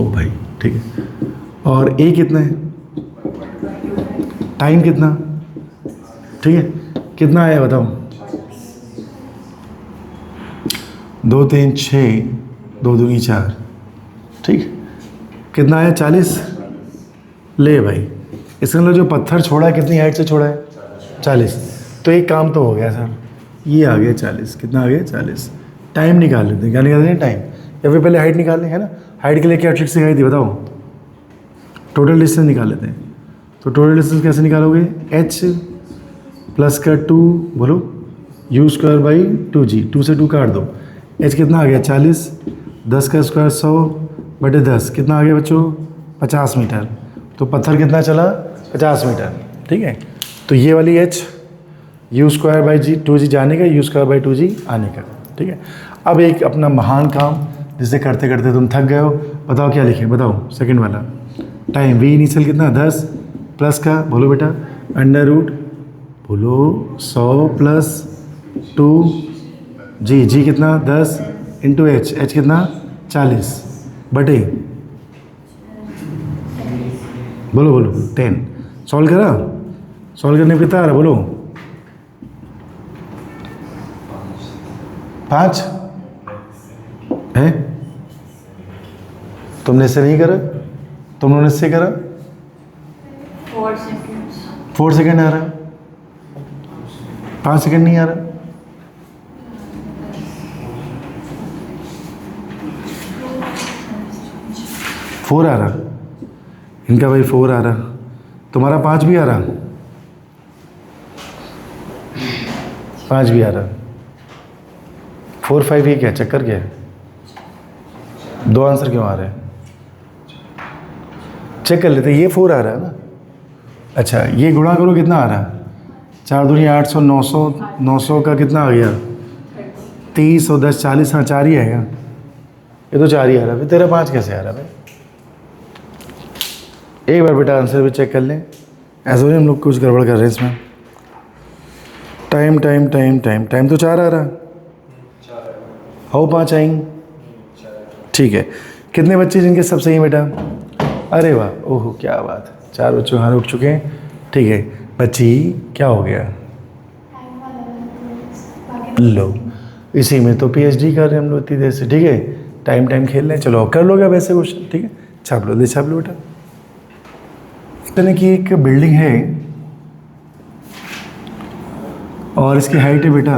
ओ भाई, ठीक है। और a कितना है, टाइम कितना, ठीक है, कितना आया बताओ, 2 3 6 2 दूनी 4, ठीक। कितना आया, 40। ले भाई, इसके अंदर जो पत्थर छोड़ा है कितनी हाइट से छोड़ा है, 40। तो एक काम तो हो गया सर, ये आ गया 40। कितना आ गया, 40। टाइम निकाल लेते हैं, क्या निकाल दें, टाइम। या फिर पहले हाइट निकाल लें, है ना। हाइट के लिए क्या ट्रिक सिखाई थी बताओ, टोटल डिस्टेंस निकाल लेते हैं। तो टोटल डिस्टेंस कैसे निकालोगे, h + का 2 बोलो u² / 2g, 2 से 2 काट दो, h कितना आ गया, 40। 10 का स्क्वायर 100/10 कितना आ गया बच्चों, 50 मीटर। तो पत्थर कितना चला, 50 मीटर, ठीक है। तो ये वाली h u² / 2g जाने का, u² / 2g आने का, ठीक है। अब एक अपना महान काम जिसे करते करते तुम थक गए हो, बताओ क्या लिखें, बताओ सेकंड वाला। टाइम v इनिशियल कितना, 10 प्लस का बोलो बेटा √ बोलो 100 + 2g, g कितना 10 × h कितना 40 बटे बोलो बोलो 10। सॉल्व करा, सॉल्व करने पे कितना आ रहा बोलो, 5 है। तुमने इससे नहीं करा, तुम लोगों ने इससे करा, 4 सेकेंड आ रहा, 5 सेकेंड नहीं आ रहा। फोर आ रहा, इनका भाई 4 आ रहा, तुम्हारा 5 भी आ रहा, 5 भी आ रहा। 4 5 ये क्या चक्कर क्या है, 2 आंसर क्यों आ रहे हैं, चेक कर लेते। ये 4 आ रहा है ना, अच्छा ये गुणा करो कितना आ रहा, 4 दूनी 800, 900, 900 का कितना आ गया 30 और 10 40, हाँ 4 ही आएगा, ये तो 4 ही आ रहा है। तेरा 5 कैसे आ रहा है भाई, एक बार बेटा आंसर भी चेक कर लें, ऐसा नहीं हम लोग कुछ गड़बड़ कर रहे हैं इसमें। Time time time time time तो 4 आ रहा, हो 5 आएंगे, ठीक है। कितने बच्चे जिनके सब सही है बेटा? अरे वाह, ओहो क्या बात, 4 बच्चों हाथ उठ चुके हैं, ठीक है। बच्ची क्या हो गया? लो, इसी में तो पीएचडी कर रहे हैं हम लोग इतनी देर से, ठीक है। टाइम टाइम खेल रहे हैं, चलो कर लोगे अब ऐसे क्वेश्चन, ठीक है। छाप लो, छाप लो बेटा। इस तरह की एक बिल्डिंग है और इसकी हाइट है बेटा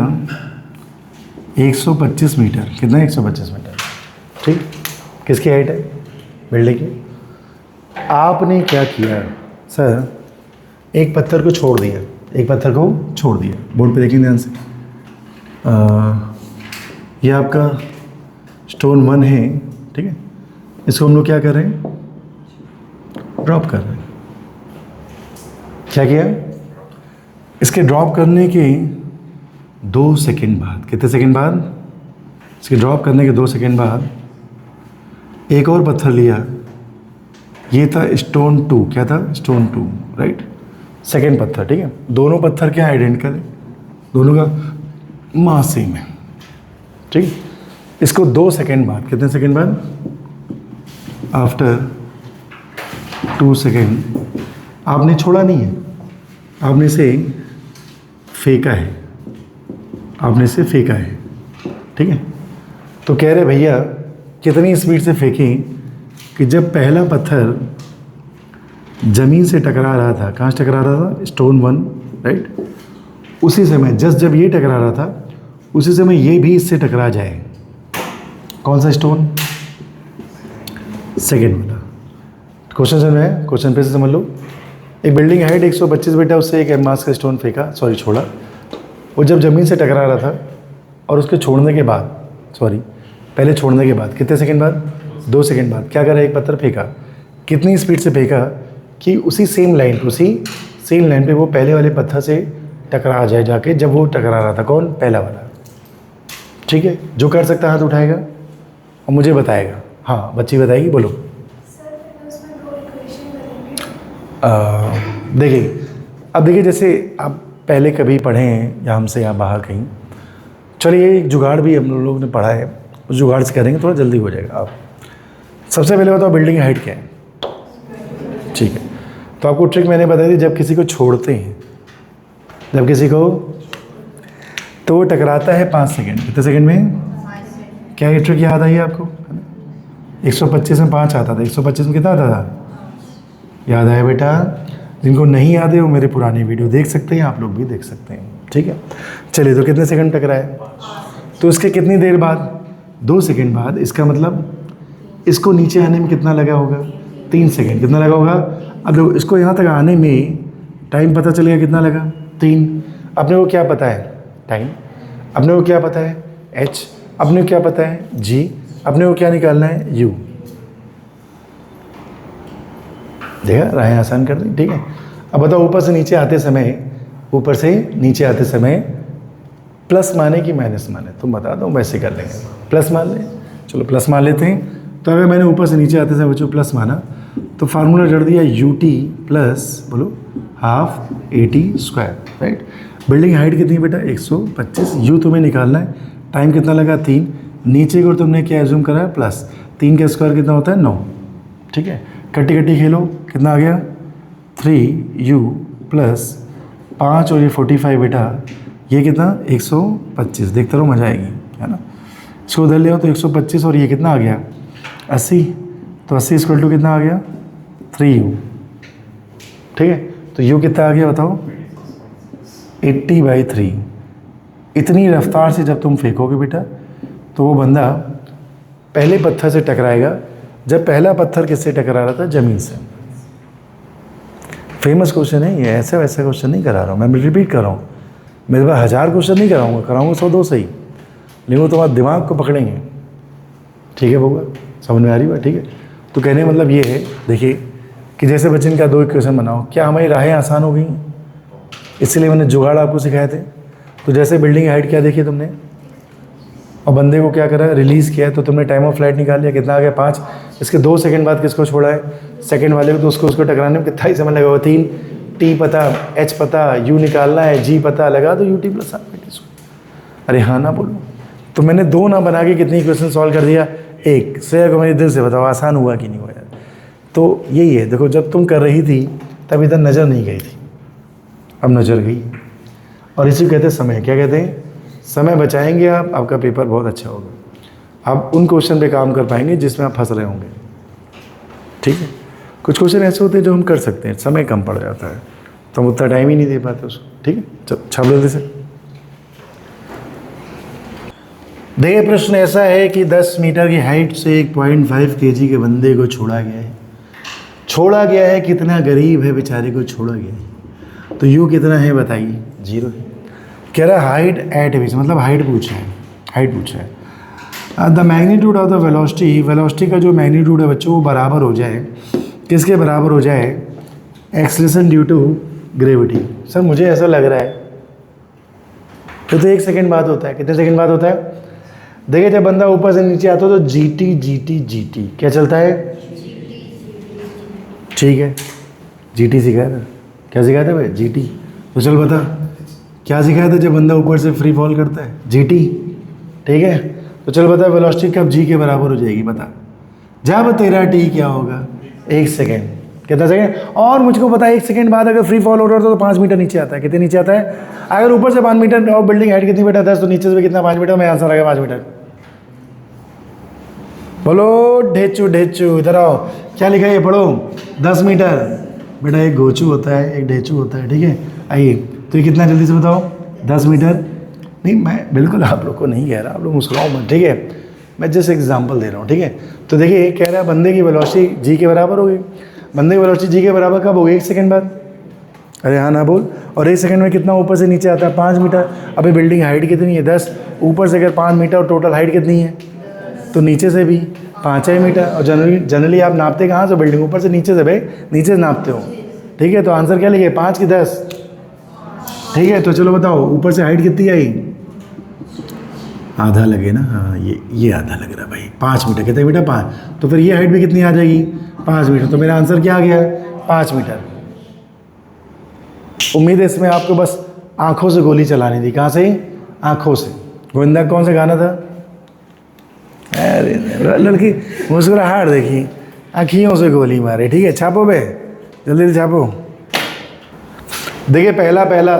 125 मीटर। कितना है? 125 मीटर, ठीक। किसकी हाइट है? बिल्डिंग की। आपने क्या किया सर? एक पत्थर को छोड़ दिया, एक पत्थर को छोड़ दिया। बोर्ड पे देखिए ध्यान से। ये आपका स्टोन 1 है, ठीक है। इसको हम लोग क्या कर रहे हैं? ड्रॉप कर रहे हैं। क्या किया? इसके ड्रॉप करने के 2 सेकंड बाद, कितने सेकंड बाद? इसके ड्रॉप करने के 2 सेकंड बाद एक और पत्थर लिया। ये था स्टोन 2। क्या था? Stone 2, right. सेकंड पत्थर, ठीक है। दोनों पत्थर क्या आइडेंटिकल है? दोनों का मास सेम है, ठीक। इसको 2 सेकंड बाद, कितने सेकंड बाद? आफ्टर 2 सेकंड आपने छोड़ा नहीं है, आपने इसे फेंका है, आपने इसे फेंका है, ठीक है। तो कह रहे भैया कितनी स्पीड से फेंकें कि जब पहला पत्थर ज़मीन से टकरा रहा था, कहाँ से टकरा रहा था? Stone 1, right. उसी समय जस्ट जब ये टकरा रहा था उसी समय ये भी इससे टकरा जाए। कौन सा स्टोन? सेकेंड वाला। क्वेश्चन समझ में है? क्वेश्चन पे से समझ लो। एक बिल्डिंग हाइट 125 बेटा, उससे एक मास का स्टोन फेंका, सॉरी छोड़ा। वो जब ज़मीन से टकरा रहा था और उसके छोड़ने के बाद, सॉरी पहले छोड़ने के बाद कितने सेकंड बाद? 2 सेकंड बाद क्या करा? एक पत्थर फेंका। कितनी स्पीड से फेंका कि उसी सेम लाइन पे वो पहले वाले पत्थर से टकरा जाए जाके, जब वो टकरा रहा था। कौन? पहला वाला, ठीक है। जो कर सकता हाथ उठाएगा और मुझे बताएगा। हाँ बच्ची बताएगी, बोलो। देखिए, अब देखिए जैसे आप पहले कभी पढ़े हैं या हमसे या बाहर कहीं, चलिए एक जुगाड़ भी हम लोगों ने पढ़ा है, उस जुगाड़ से करेंगे, थोड़ा जल्दी हो जाएगा। आप सबसे पहले बताओ बिल्डिंग की हाइट क्या है? ठीक है, तो आपको ट्रिक मैंने बताई थी। जब किसी को छोड़ते हैं, जब किसी को, तो वो टकराता है 5 सेकंड। कितने सेकंड में? क्या ये ट्रिक याद आई आपको? 125 में 5 आता था, 125 में कितना आता था? याद आया बेटा? जिनको नहीं याद है वो मेरे पुराने वीडियो देख सकते हैं, आप लोग भी देख सकते हैं, ठीक है। चलिए, तो कितने सेकंड टकराए? तो इसके कितनी देर बाद? 2 सेकंड बाद। इसका मतलब इसको नीचे आने में कितना लगा होगा? 3 सेकंड। कितना लगा होगा? अब देखो, इसको यहाँ तक आने में टाइम पता चलेगा कितना लगा? 3। अपने को क्या पता है? टाइम। अपने को क्या पता है? h। अपने को क्या पता है? g। अपने को क्या निकालना है? u। देखा, राहें आसान कर दी, ठीक है। अब बताओ, ऊपर से नीचे आते समय प्लस माने कि माइनस माने? तुम बता दो, वैसे कर लेंगे। प्लस मान लें, चलो प्लस मान लेते हैं। तो अगर मैंने ऊपर से नीचे आते समय बच्चों प्लस माना, तो फार्मूला जड़ दिया ut प्लस, बोलो, half AT², right. Building height कितनी बेटा? 125। u तुम्हें निकालना है। टाइम कितना लगा? 3। नीचे को तुमने क्या एज्यूम करा? प्लस। 3 का स्क्वायर कितना होता है? 9, ठीक है। कट्टी कट्टी खेलो, कितना आ गया? 3u प्लस 5 और ये 45 बेटा, ये कितना? 125। देखते रहो, मज़ा आएगी, है ना। इसको उधर ले आओ तो 125 और ये कितना आ गया? 80। तो 80 इक्वल टू कितना आ गया? 3u, ठीक है। तो u कितना आ गया बताओ? 80/3। इतनी रफ्तार से जब तुम फेंकोगे बेटा, तो वो बंदा पहले पत्थर से टकराएगा। जब पहला पत्थर किससे टकरा रहा था? ज़मीन से। फेमस क्वेश्चन है ये, ऐसे वैसे क्वेश्चन नहीं करा रहा हूँ मैं, रिपीट कर रहा हूँ। मेरे पास 1000 क्वेश्चन नहीं कराऊंगा 100-2 सही, लेकिन वो तुम्हारे दिमाग को पकड़ेंगे, ठीक है बउआ? समझ में आ रही बात, ठीक है। तो कहने का मतलब ये है, देखिए कि जैसे बच्चन का 2 इक्वेशन बनाओ, क्या हमारी राहें आसान हो गई? इसलिए मैंने जुगाड़ आपको सिखाए थे। तो जैसे बिल्डिंग हाइट क्या देखी तुमने, और बंदे को क्या करा? रिलीज़ किया है, तो तुमने टाइम ऑफ फ्लाइट निकाल लिया। कितना आ गया? 5। इसके 2 सेकंड बाद किसको छोड़ा है? सेकंड वाले को तो उसको टकराने में कितना ही समय लगा होगा। 3 टी पता, एच पता, यू निकालना है, जी पता, लगा तो यूटी प्लस RPT। अरे हाँ ना बोलो। तो मैंने 2 ना बना के कितनी क्वेश्चन सॉल्व कर दिया? 1। श्रेया को मेरे दिल से बताओ आसान हुआ कि नहीं हुआ यार? तो यही है, देखो जब तुम कर रही थी तब इधर नज़र नहीं गई थी, अब नज़र गई। और इसी को कहते हैं समय। क्या कहते हैं? समय बचाएंगे आप, आपका पेपर बहुत अच्छा होगा। आप उन क्वेश्चन पे काम कर पाएंगे जिसमें आप फंस रहे होंगे। ठीक है, कुछ क्वेश्चन ऐसे होते हैं जो हम कर सकते हैं, समय कम पड़ जाता है तो हम उतना टाइम ही नहीं दे पाते उसको। ठीक है, चलो छाप जल्दी से। देखिए प्रश्न ऐसा है कि 10 मीटर की हाइट से 1.5 kg के बंदे को छोड़ा गया है। छोड़ा गया है, कितना गरीब है बेचारे को छोड़ा गया है। तो यू कितना है बताइए? 0 है। कह रहा है हाइट एट विच, मतलब हाइट पूछा है, हाइट पूछा है। The magnitude of the velocity, velocity का जो मैग्नीट्यूड है बच्चों वो बराबर हो जाए, किसके बराबर हो जाए? Acceleration due to gravity. Sir मुझे ऐसा लग रहा है तो 1 सेकेंड बाद होता है। कितने सेकेंड बाद होता है? देखिए जब बंदा ऊपर से नीचे आता है तो GT क्या चलता है? ठीक है, GT सिखाया था। क्या सिखाया था भाई? GT। तो चल बता क्या सिखाया था जब बंदा ऊपर से फ्री फॉल करता है? GT। ठीक है, तो चल बता वेलोसिटी कब G के बराबर हो जाएगी? बता। जब तेरा T क्या होगा? 1 सेकेंड। कितना सेकेंड? और मुझको पता है 1 सेकेंड बाद अगर फ्री फॉल हो रहा है तो 5 मीटर नीचे आता है। कितने नीचे आता है? अगर ऊपर से 5 मीटर और बिल्डिंग हाइट कितनी बेटा 10, तो नीचे से भी कितना? 5 मीटर। मैं आंसर आ गया 5 मीटर। बोलो ढेचू ढेचू, इधर आओ। क्या लिखा है ये पढ़ो? 10 मीटर बेटा, एक गोचू होता है, एक ढेचू होता है। ठीक है, आइए तो ये कितना जल्दी से बताओ? 10 मीटर। नहीं मैं बिल्कुल आप लोग को नहीं कह रहा, आप लोग मुस्कुराओ मत। ठीक है, मैं जस्ट एग्जांपल दे रहा हूँ। ठीक है, तो देखिए कह रहा है बंदे की वेलोसिटी G के बराबर होगी। बंदे की वेलोसिटी G के बराबर कब होगी? 1 सेकेंड बाद। अरे हाँ ना बोल। और 1 सेकेंड में कितना ऊपर से नीचे आता है? 5 मीटर। अभी बिल्डिंग हाइट कितनी है? 10। ऊपर से अगर 5 मीटर और टोटल हाइट कितनी है? तो नीचे से भी 5 मीटर। और जनरली आप नापते कहाँ से? बिल्डिंग ऊपर से नीचे से भाई, नीचे से नापते हो। ठीक है, तो आंसर क्या लिखे? 5 की 10। ठीक है, तो चलो बताओ ऊपर से हाइट कितनी आई? आधा लगे ना? हाँ ये आधा लग रहा भाई। 5 मीटर। कितने मीटर? 5। तो फिर ये हाइट भी कितनी आ जाएगी? 5 मीटर। तो मेरा आंसर क्या आ गया? 5 मीटर। उम्मीद है इसमें आपको बस आंखों से गोली चलानी थी। कहाँ से? आंखों से। गोविंदा कौन सा गाना था? अरे लड़की मुस्कुराहट देखी, आँखियों से गोली मारे। ठीक है, छापो बे, जल्दी से छापो। देखिए पहला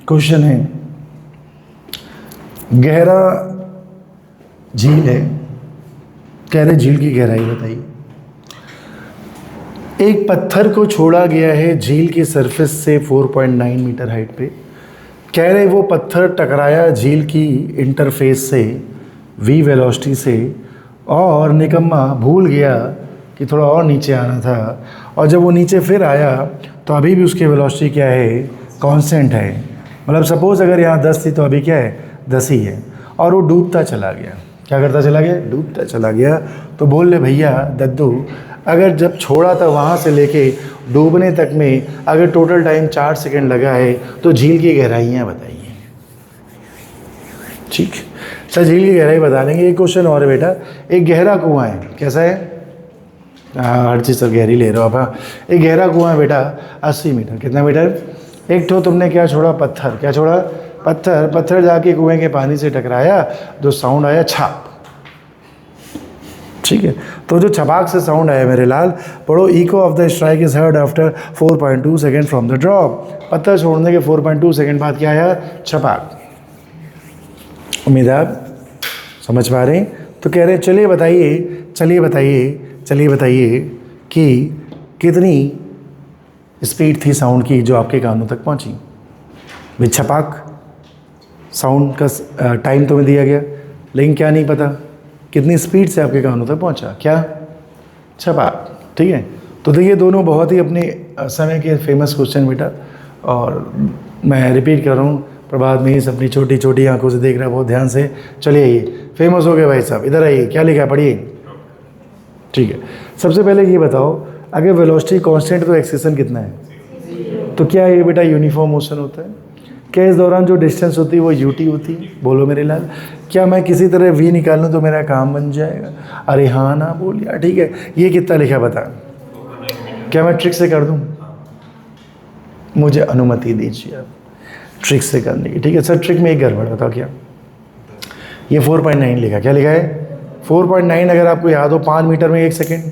क्वेश्चन है, गहरा झील है, कह रहे झील की गहराई बताइए। एक पत्थर को छोड़ा गया है झील की सरफेस से 4.9 मीटर हाइट पे। कह रहे वो पत्थर टकराया झील की इंटरफेस से v वेलोसिटी से, और निकम्मा भूल गया कि थोड़ा और नीचे आना था, और जब वो नीचे फिर आया तो अभी भी उसकी वेलोसिटी क्या है? कांस्टेंट है। मतलब सपोज़ अगर यहाँ 10 थी तो अभी क्या है? 10 ही है। और वो डूबता चला गया। क्या करता चला गया? डूबता चला गया। तो बोल ले भैया दद्दू, अगर जब छोड़ा था वहाँ से लेके डूबने तक में अगर टोटल टाइम 4 सेकंड लगा है तो झील की गहराइयाँ बताइए। ठीक सर, झील की गहराई बता देंगे। एक क्वेश्चन और है बेटा, एक गहरा कुआं है। कैसा है? हर चीज़ सर गहरी ले रहे हो आप। हाँ, एक गहरा कुआं है बेटा 80 मीटर। कितना मीटर? एक तो तुमने क्या छोड़ा? पत्थर। क्या छोड़ा? पत्थर जाके कुएं के पानी से टकराया, जो साउंड आया छाप। ठीक है, तो जो छपाक से साउंड आया मेरे लाल, पढ़ो eco of the strike is heard after 4.2 second from the drop. पत्थर छोड़ने के 4.2 सेकेंड बाद क्या आया? छपाक। उम्मीद है आप समझ पा रहे हैं। तो कह रहे हैं चलिए बताइए कि कितनी स्पीड थी साउंड की जो आपके कानों तक पहुंची। भाई छपाक साउंड का टाइम तुम्हें दिया गया, लेकिन क्या नहीं पता कितनी स्पीड से आपके कानों तक पहुंचा। क्या? छपाक। ठीक है, तो देखिए दोनों बहुत ही अपने समय के फेमस क्वेश्चन बेटा, और मैं रिपीट कर रहा हूँ, प्रभात में ही अपनी छोटी छोटी आंखों से देख रहा है बहुत ध्यान से। चलिए आइए, फेमस हो गए भाई साहब, इधर आइए। क्या लिखा है पढ़िए। ठीक है, सबसे पहले ये बताओ, अगर वेलोसिटी कांस्टेंट तो एक्सेलेरेशन कितना है? तो क्या ये बेटा यूनिफॉर्म मोशन होता है? क्या इस दौरान जो डिस्टेंस होती है वो यूटी होती है? बोलो मेरे लाल। क्या मैं किसी तरह v निकाल लूँ तो मेरा काम बन जाएगा? अरे हाँ ना बोल यार। ठीक है, ये कितना लिखा बता? क्या मैं ट्रिक से कर दूं? मुझे अनुमति दीजिए आप ट्रिक से करने की। ठीक है सर, ट्रिक में एक गड़बड़, बताओ क्या? ये 4.9 लिखा, क्या लिखा है? 4.9 अगर आपको याद हो 5 मीटर में 1 सेकेंड,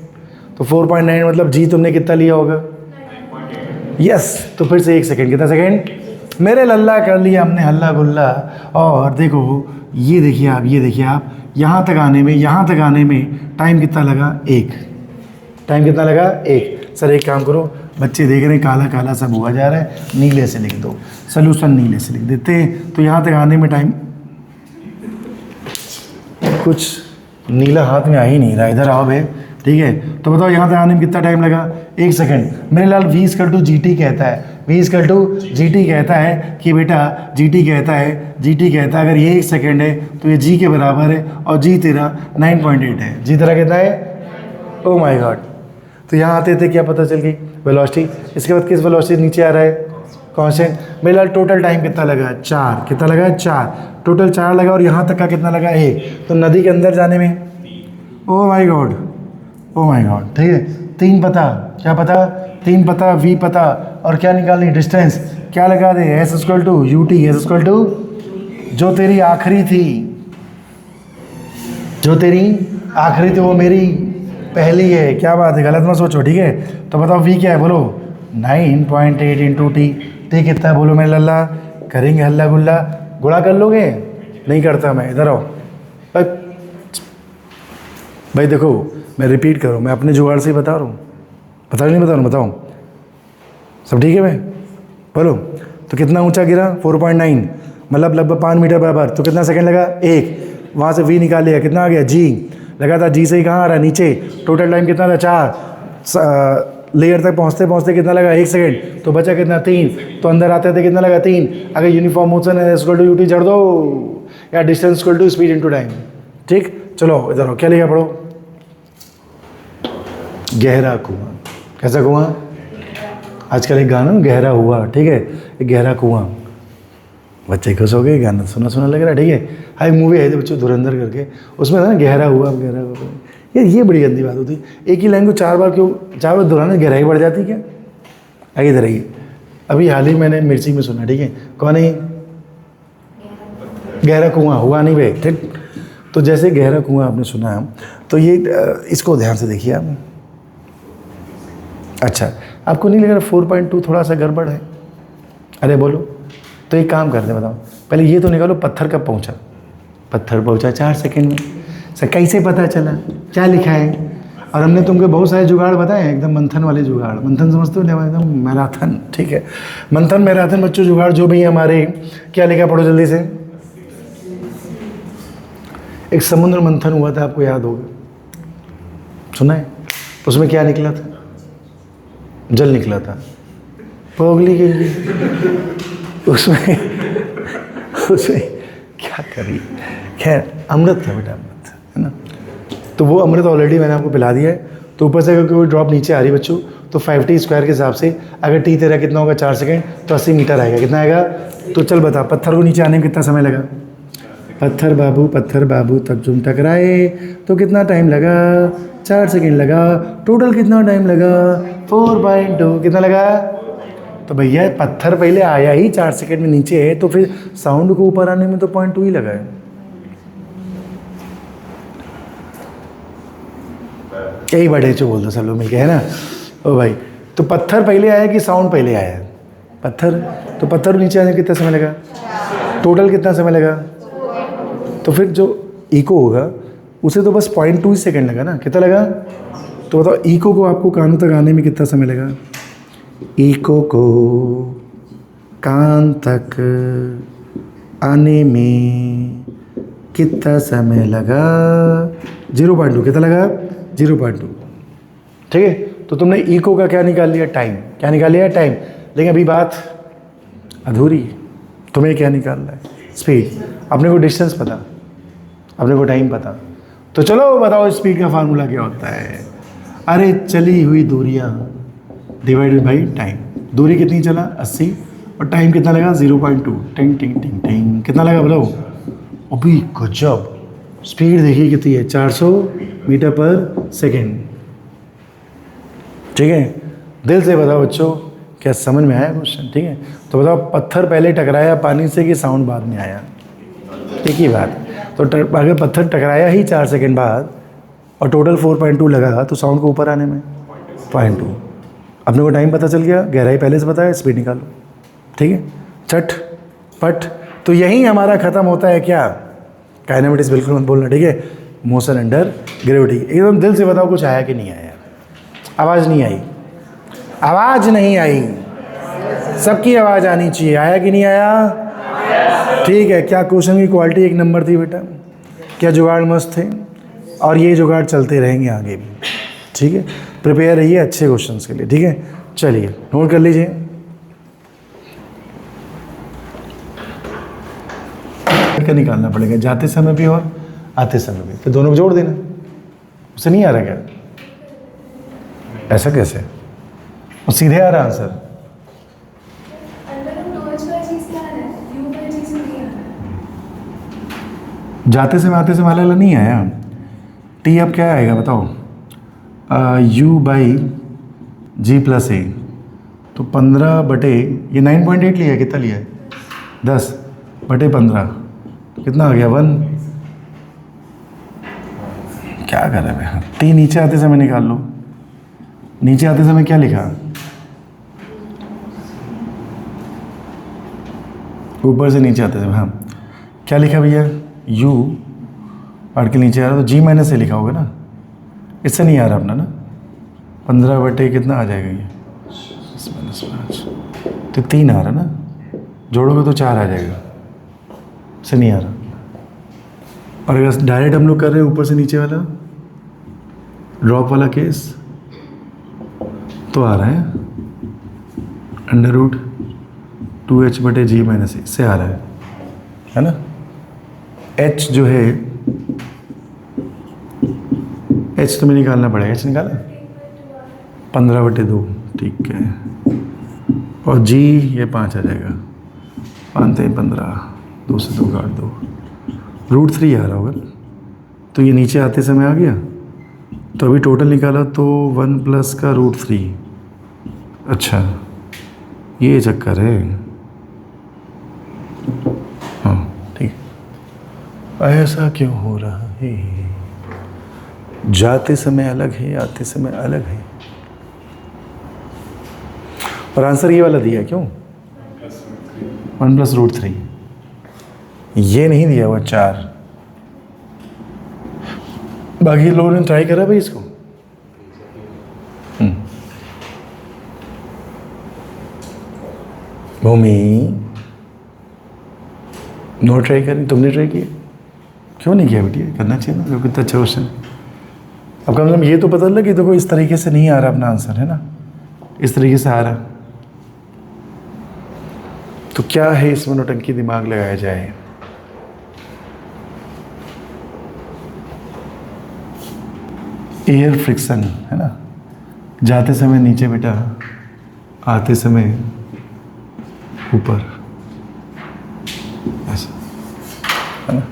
तो 4.9 मतलब जी तुमने कितना लिया होगा? यस, तो फिर से 1 सेकेंड, कितना सेकेंड? मेरे लल्ला कर लिया हमने हल्ला गुल्ला। और देखो ये देखिए आप, ये देखिए आप, यहाँ तक आने में टाइम कितना लगा? 1। टाइम कितना लगा? 1। सर एक काम करो, बच्चे देख रहे हैं काला काला सब हुआ जा रहा है, नीले से लिख दो, सोल्यूशन नीले से लिख देते हैं। तो यहाँ तक आने में टाइम, कुछ नीला हाथ में आ ही नहीं रहा, इधर आओ बे। ठीक है, तो बताओ यहाँ तक आने में कितना टाइम लगा? 1 सेकेंड। मेरे लाल v = GT कहता है, v = GT कहता है कि बेटा GT कहता है अगर ये 1 सेकेंड है तो ये g के बराबर है, और g तेरा 9.8 है। g तेरा कितना है? Oh my God. तो यहाँ आते थे क्या पता चल गई? वेलोसिटी। इसके बाद किस वेलोसिटी नीचे आ रहा है? कांस्टेंट। मेरे लाल टोटल टाइम कितना लगा? 4। कितना लगा? 4। टोटल 4 लगा, और यहाँ तक का कितना लगा? 1। तो नदी के अंदर जाने में, ओ माय गॉड, ठीक है। 3 पता, क्या पता? 3 पता, v पता, और क्या निकालनी? डिस्टेंस। क्या लगा दे? s = ut, s = जो तेरी आखिरी थी वो मेरी पहली है। क्या बात है, गलत मत सोचो, ठीक है। तो बताओ v क्या है? बोलो 9.8 × t। ठीक कितना है? बोलो मेरे लल्ला। करेंगे हल्ला गुल्ला, गुणा कर लोगे? नहीं करता मैं, इधर आओ भाई। देखो मैं रिपीट करूँ, मैं अपने जुगाड़ से ही बता रहा हूँ, बता नहीं बता रहा हूँ, बताओ सब ठीक है भाई? बोलो। तो कितना ऊंचा गिरा? 4.9, मतलब लगभग 5 मीटर बराबर। तो कितना सेकंड लगा? 1। वहाँ से v निकाल लिया, कितना आ गया? g लगा था, g से ही कहाँ आ रहा है? नीचे। टोटल टाइम कितना था? 4। लेयर तक पहुँचते कितना लगा? 1 सेकेंड। तो बचा कितना? 3। तो अंदर आते थे कितना लगा? 3। अगर यूनिफॉर्म मोशन है s = ut जड़ दो, या डिस्टेंस = स्पीड इंटू टाइम। ठीक, चलो इधर हो, क्या लिखा पढ़ो? गहरा कुआं। कैसा कुआं? आजकल एक गाना गहरा हुआ, ठीक है, एक गहरा कुआं। बच्चे खुश हो गए, गाना सुना लग रहा है, ठीक है। हाँ एक मूवी आई थी बच्चों धुरंधर करके, उसमें था ना गहरा हुआ। यार ये बड़ी गंदी बात होती है, एक ही लाइन को 4 बार दोहराने से गहराई बढ़ जाती क्या? आगे इधर आइए। अभी हाल ही मैंने मिर्ची में सुना, ठीक है, कौन है? गहरा कुआं हुआ नहीं भाई, ठीक। तो जैसे गहरा कुआं आपने सुना, तो ये इसको ध्यान से देखिए आप। अच्छा, आपको नहीं लग रहा 4.2 थोड़ा सा गड़बड़ है? अरे बोलो। तो एक काम करते, बताओ पहले ये तो निकालो, पत्थर कब पहुंचा? पत्थर पहुंचा 4 सेकंड में। सर कैसे पता चला? क्या लिखा है? और हमने तुमको बहुत सारे जुगाड़ बताए, एकदम मंथन वाले जुगाड़। मंथन समझते हो? एकदम मैराथन, ठीक है। मंथन मैराथन बच्चों जुगाड़ जो भी हमारे, क्या लिखा पढ़ो जल्दी से। एक समुद्र मंथन हुआ था, आपको याद होगा, सुना है? उसमें क्या निकला था? जल निकला था। पोगली के लिए उसमें क्या करिए, खैर अमृत था बेटा, अमृत है ना। तो वो अमृत ऑलरेडी मैंने आपको पिला दिया है। तो ऊपर से अगर कोई ड्रॉप नीचे आ रही बच्चों, तो 5t स्क्वायर के हिसाब से अगर t तेरा कितना होगा 4 सेकेंड, तो 80 मीटर आएगा। कितना आएगा? तो चल बता, पत्थर को नीचे आने में कितना समय लगा? पत्थर बाबू तब तुम टकराए तो कितना टाइम लगा? 4 सेकेंड लगा। टोटल कितना टाइम लगा? 4.2। कितना लगा? तो भैया पत्थर पहले आया ही 4 सेकेंड में नीचे है, तो फिर साउंड को ऊपर आने में तो 0.2 ही लगा है। यही बड़े चो बोल दो सब लोग मिलके, है ना? ओ भाई, तो पत्थर पहले आया कि साउंड पहले आया? पत्थर। तो पत्थर नीचे आने में कितना समय लगा? टोटल कितना समय लगा? तो फिर जो इको होगा उसे तो बस 0.2 सेकेंड लगा ना। कितना लगा? तो बताओ इको को आपको कानों तक आने में कितना समय लगा? इको को कान तक आने में कितना समय लगा? 0.2। कितना लगा? 0.2। ठीक है। तो तुमने इको का क्या निकाल लिया? टाइम। क्या निकाल लिया? टाइम। लेकिन अभी बात अधूरी। तुम्हें क्या निकालना है? स्पीड। अपने को डिस्टेंस पता, अपने को टाइम पता। तो चलो बताओ स्पीड का फार्मूला क्या होता है? अरे चली हुई दूरियां डिवाइडेड बाई टाइम। दूरी कितनी चला? 80, और टाइम कितना लगा? 0.2। टिंग टिंग टिंग टिंग। कितना लगा बताओ? अभी गजब। स्पीड देखिए कितनी है? 400 मीटर पर सेकेंड। ठीक है। दिल से बताओ बच्चों, क्या समझ में आया क्वेश्चन? ठीक है, तो बताओ पत्थर पहले टकराया पानी से कि साउंड बाद में आया? एक ही बात। तो अगर पत्थर टकराया ही 4 सेकंड बाद और टोटल 4.2 लगा तो साउंड को ऊपर आने में 0.2। अपने को टाइम पता चल गया, गहराई पहले से पता है, स्पीड निकालो। ठीक है, चट पट। तो यही हमारा ख़त्म होता है क्या? काइनेमेटिक्स बिल्कुल मत बोलना, ठीक है? Motion under gravity. एकदम दिल से बताओ कुछ आया कि नहीं आया? आवाज़ नहीं आई, आवाज़ नहीं आई, सबकी आवाज़ आनी चाहिए। आया कि नहीं आया? ठीक है, क्या क्वेश्चन की क्वालिटी 1 नंबर थी बेटा? क्या जुगाड़ मस्त थे? और ये जुगाड़ चलते रहेंगे आगे भी। ठीक है, प्रिपेयर रहिए अच्छे क्वेश्चंस के लिए। ठीक है, चलिए नोट कर लीजिए। क्या निकालना पड़ेगा, जाते समय भी और आते समय भी, तो दोनों को जोड़ देना। उसे नहीं आ रहा क्या? ऐसा कैसे? और सीधे आ रहा आंसर। जाते समय आते समय अलग नहीं आया। टी अब क्या आएगा बताओ? u बाई जी प्लस ए। तो 15 बटे ये 9.8 लिया है, कितना लिया है? 10 बटे 15, तो कितना आ गया? 1। क्या कर रहे हैं? टी नीचे आते समय निकाल लो। नीचे आते समय क्या लिखा? ऊपर से नीचे आते समय, हाँ क्या लिखा भैया? u पढ़ के नीचे आ रहा, तो जी माइनस से लिखा होगा ना, इससे नहीं आ रहा अपना ना। 15 बटे कितना आ जाएगा ये? -5, तो 3 आ रहा ना, जोड़ोगे तो 4 आ जाएगा, इससे नहीं आ रहा। और अगर डायरेक्ट हम लोग कर रहे हैं ऊपर से नीचे वाला ड्रॉप वाला केस, तो आ रहा है √2h बटे जी माइनस ए, इससे आ रहा है ना। h जो है, h तुम्हें निकालना पड़ेगा। h निकाला 15 बटे 2, ठीक है। और g ये 5 आ जाएगा, 5 × 15, 2 से 2 काट दो, √3 आ रहा होगा। तो ये नीचे आते समय आ गया, तो अभी टोटल निकाला तो 1 प्लस का √3। अच्छा ये चक्कर है, हाँ ठीक। ऐसा क्यों हो रहा है? जाते समय अलग है, आते समय अलग है। और आंसर ये वाला दिया क्यों? 1 प्लस √3। ये नहीं दिया हुआ 4। बाकी लोगों ने ट्राई करा भाई इसको। भूमि नो ट्राई करी, तुमने ट्राई किया? क्यों नहीं किया बेटी? करना चाहिए ना, कितना अच्छा क्वेश्चन। अब कम से कम ये तो पता लगा कि देखो इस तरीके से नहीं आ रहा अपना आंसर, है ना, इस तरीके से आ रहा। तो क्या है इसमें नौटंकी दिमाग लगाया जाए? एयर फ्रिक्शन, है ना, जाते समय नीचे बेटा, आते समय ऊपर, ऐसा, है ना।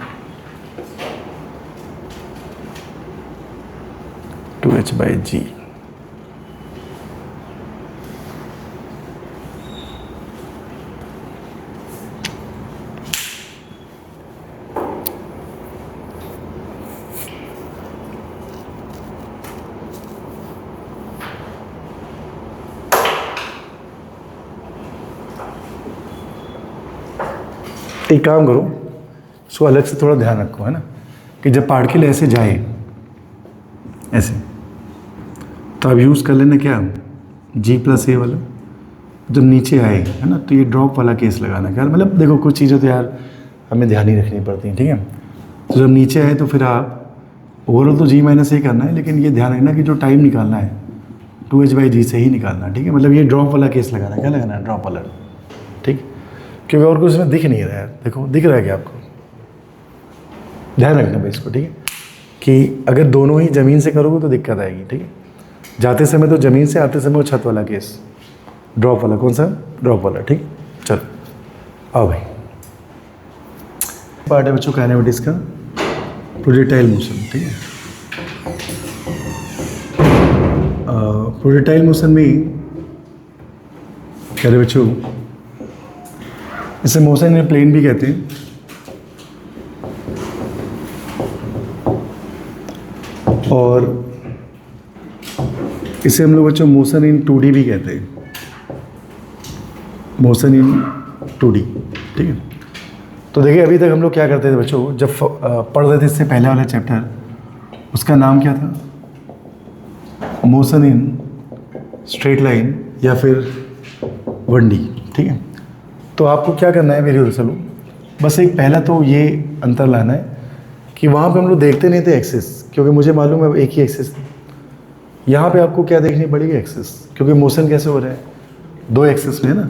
2h बाई जी। एक काम करो, इसको अलग से थोड़ा ध्यान रखो, है ना, कि जब पार्टिकल ऐसे जाए, ऐसे, तो आप यूज़ कर लेना क्या, जी प्लस ए वाला। जब नीचे आए, है ना, तो ये ड्रॉप वाला केस लगाना। क्या मतलब, देखो कुछ चीज़ें तो यार हमें ध्यान ही रखनी पड़ती हैं, ठीक है। तो जब नीचे आए तो फिर आप ओवरऑल तो जी माइनस ए करना है, लेकिन ये ध्यान रखना कि जो टाइम निकालना है 2h बाई जी से ही निकालना, ठीक है। मतलब ये ड्रॉप वाला केस लगाना, क्या लगाना है, ड्रॉप वाला, ठीक। क्योंकि और कुछ इसमें दिख नहीं रहा है। देखो दिख रहा है क्या आपको? ध्यान रखना भाई इसको, ठीक है, कि अगर दोनों ही ज़मीन से करोगे तो दिक्कत आएगी, ठीक है। जाते समय तो ज़मीन से, आते समय वो छत वाला केस, ड्रॉप वाला। कौन सा? ड्रॉप वाला, ठीक। चलो आओ भाई, पार्ट है बच्चों काइनेमेटिक्स का, प्रोजेक्टाइल मोशन, ठीक है। प्रोजेक्टाइल मोशन में कह रहे बच्चों, इसे मोशन इन प्लेन भी कहते हैं, और इसे हम लोग बच्चों मोशन इन 2D भी कहते हैं, मोशन इन 2D। ठीक है, तो देखिए अभी तक हम लोग क्या करते थे बच्चों, जब पढ़ रहे थे इससे पहले वाला चैप्टर, उसका नाम क्या था, मोशन इन स्ट्रेट लाइन या फिर 1D। ठीक है, तो आपको क्या करना है मेरी ओर से लो, बस एक पहला तो ये अंतर लाना है कि वहाँ पे हम लोग देखते नहीं थे एक्सिस, क्योंकि मुझे मालूम है एक ही एक्सिस है। यहाँ पे आपको क्या देखनी पड़ेगी, एक्सिस, क्योंकि मोशन कैसे हो रहा है, 2 एक्सिस में है ना,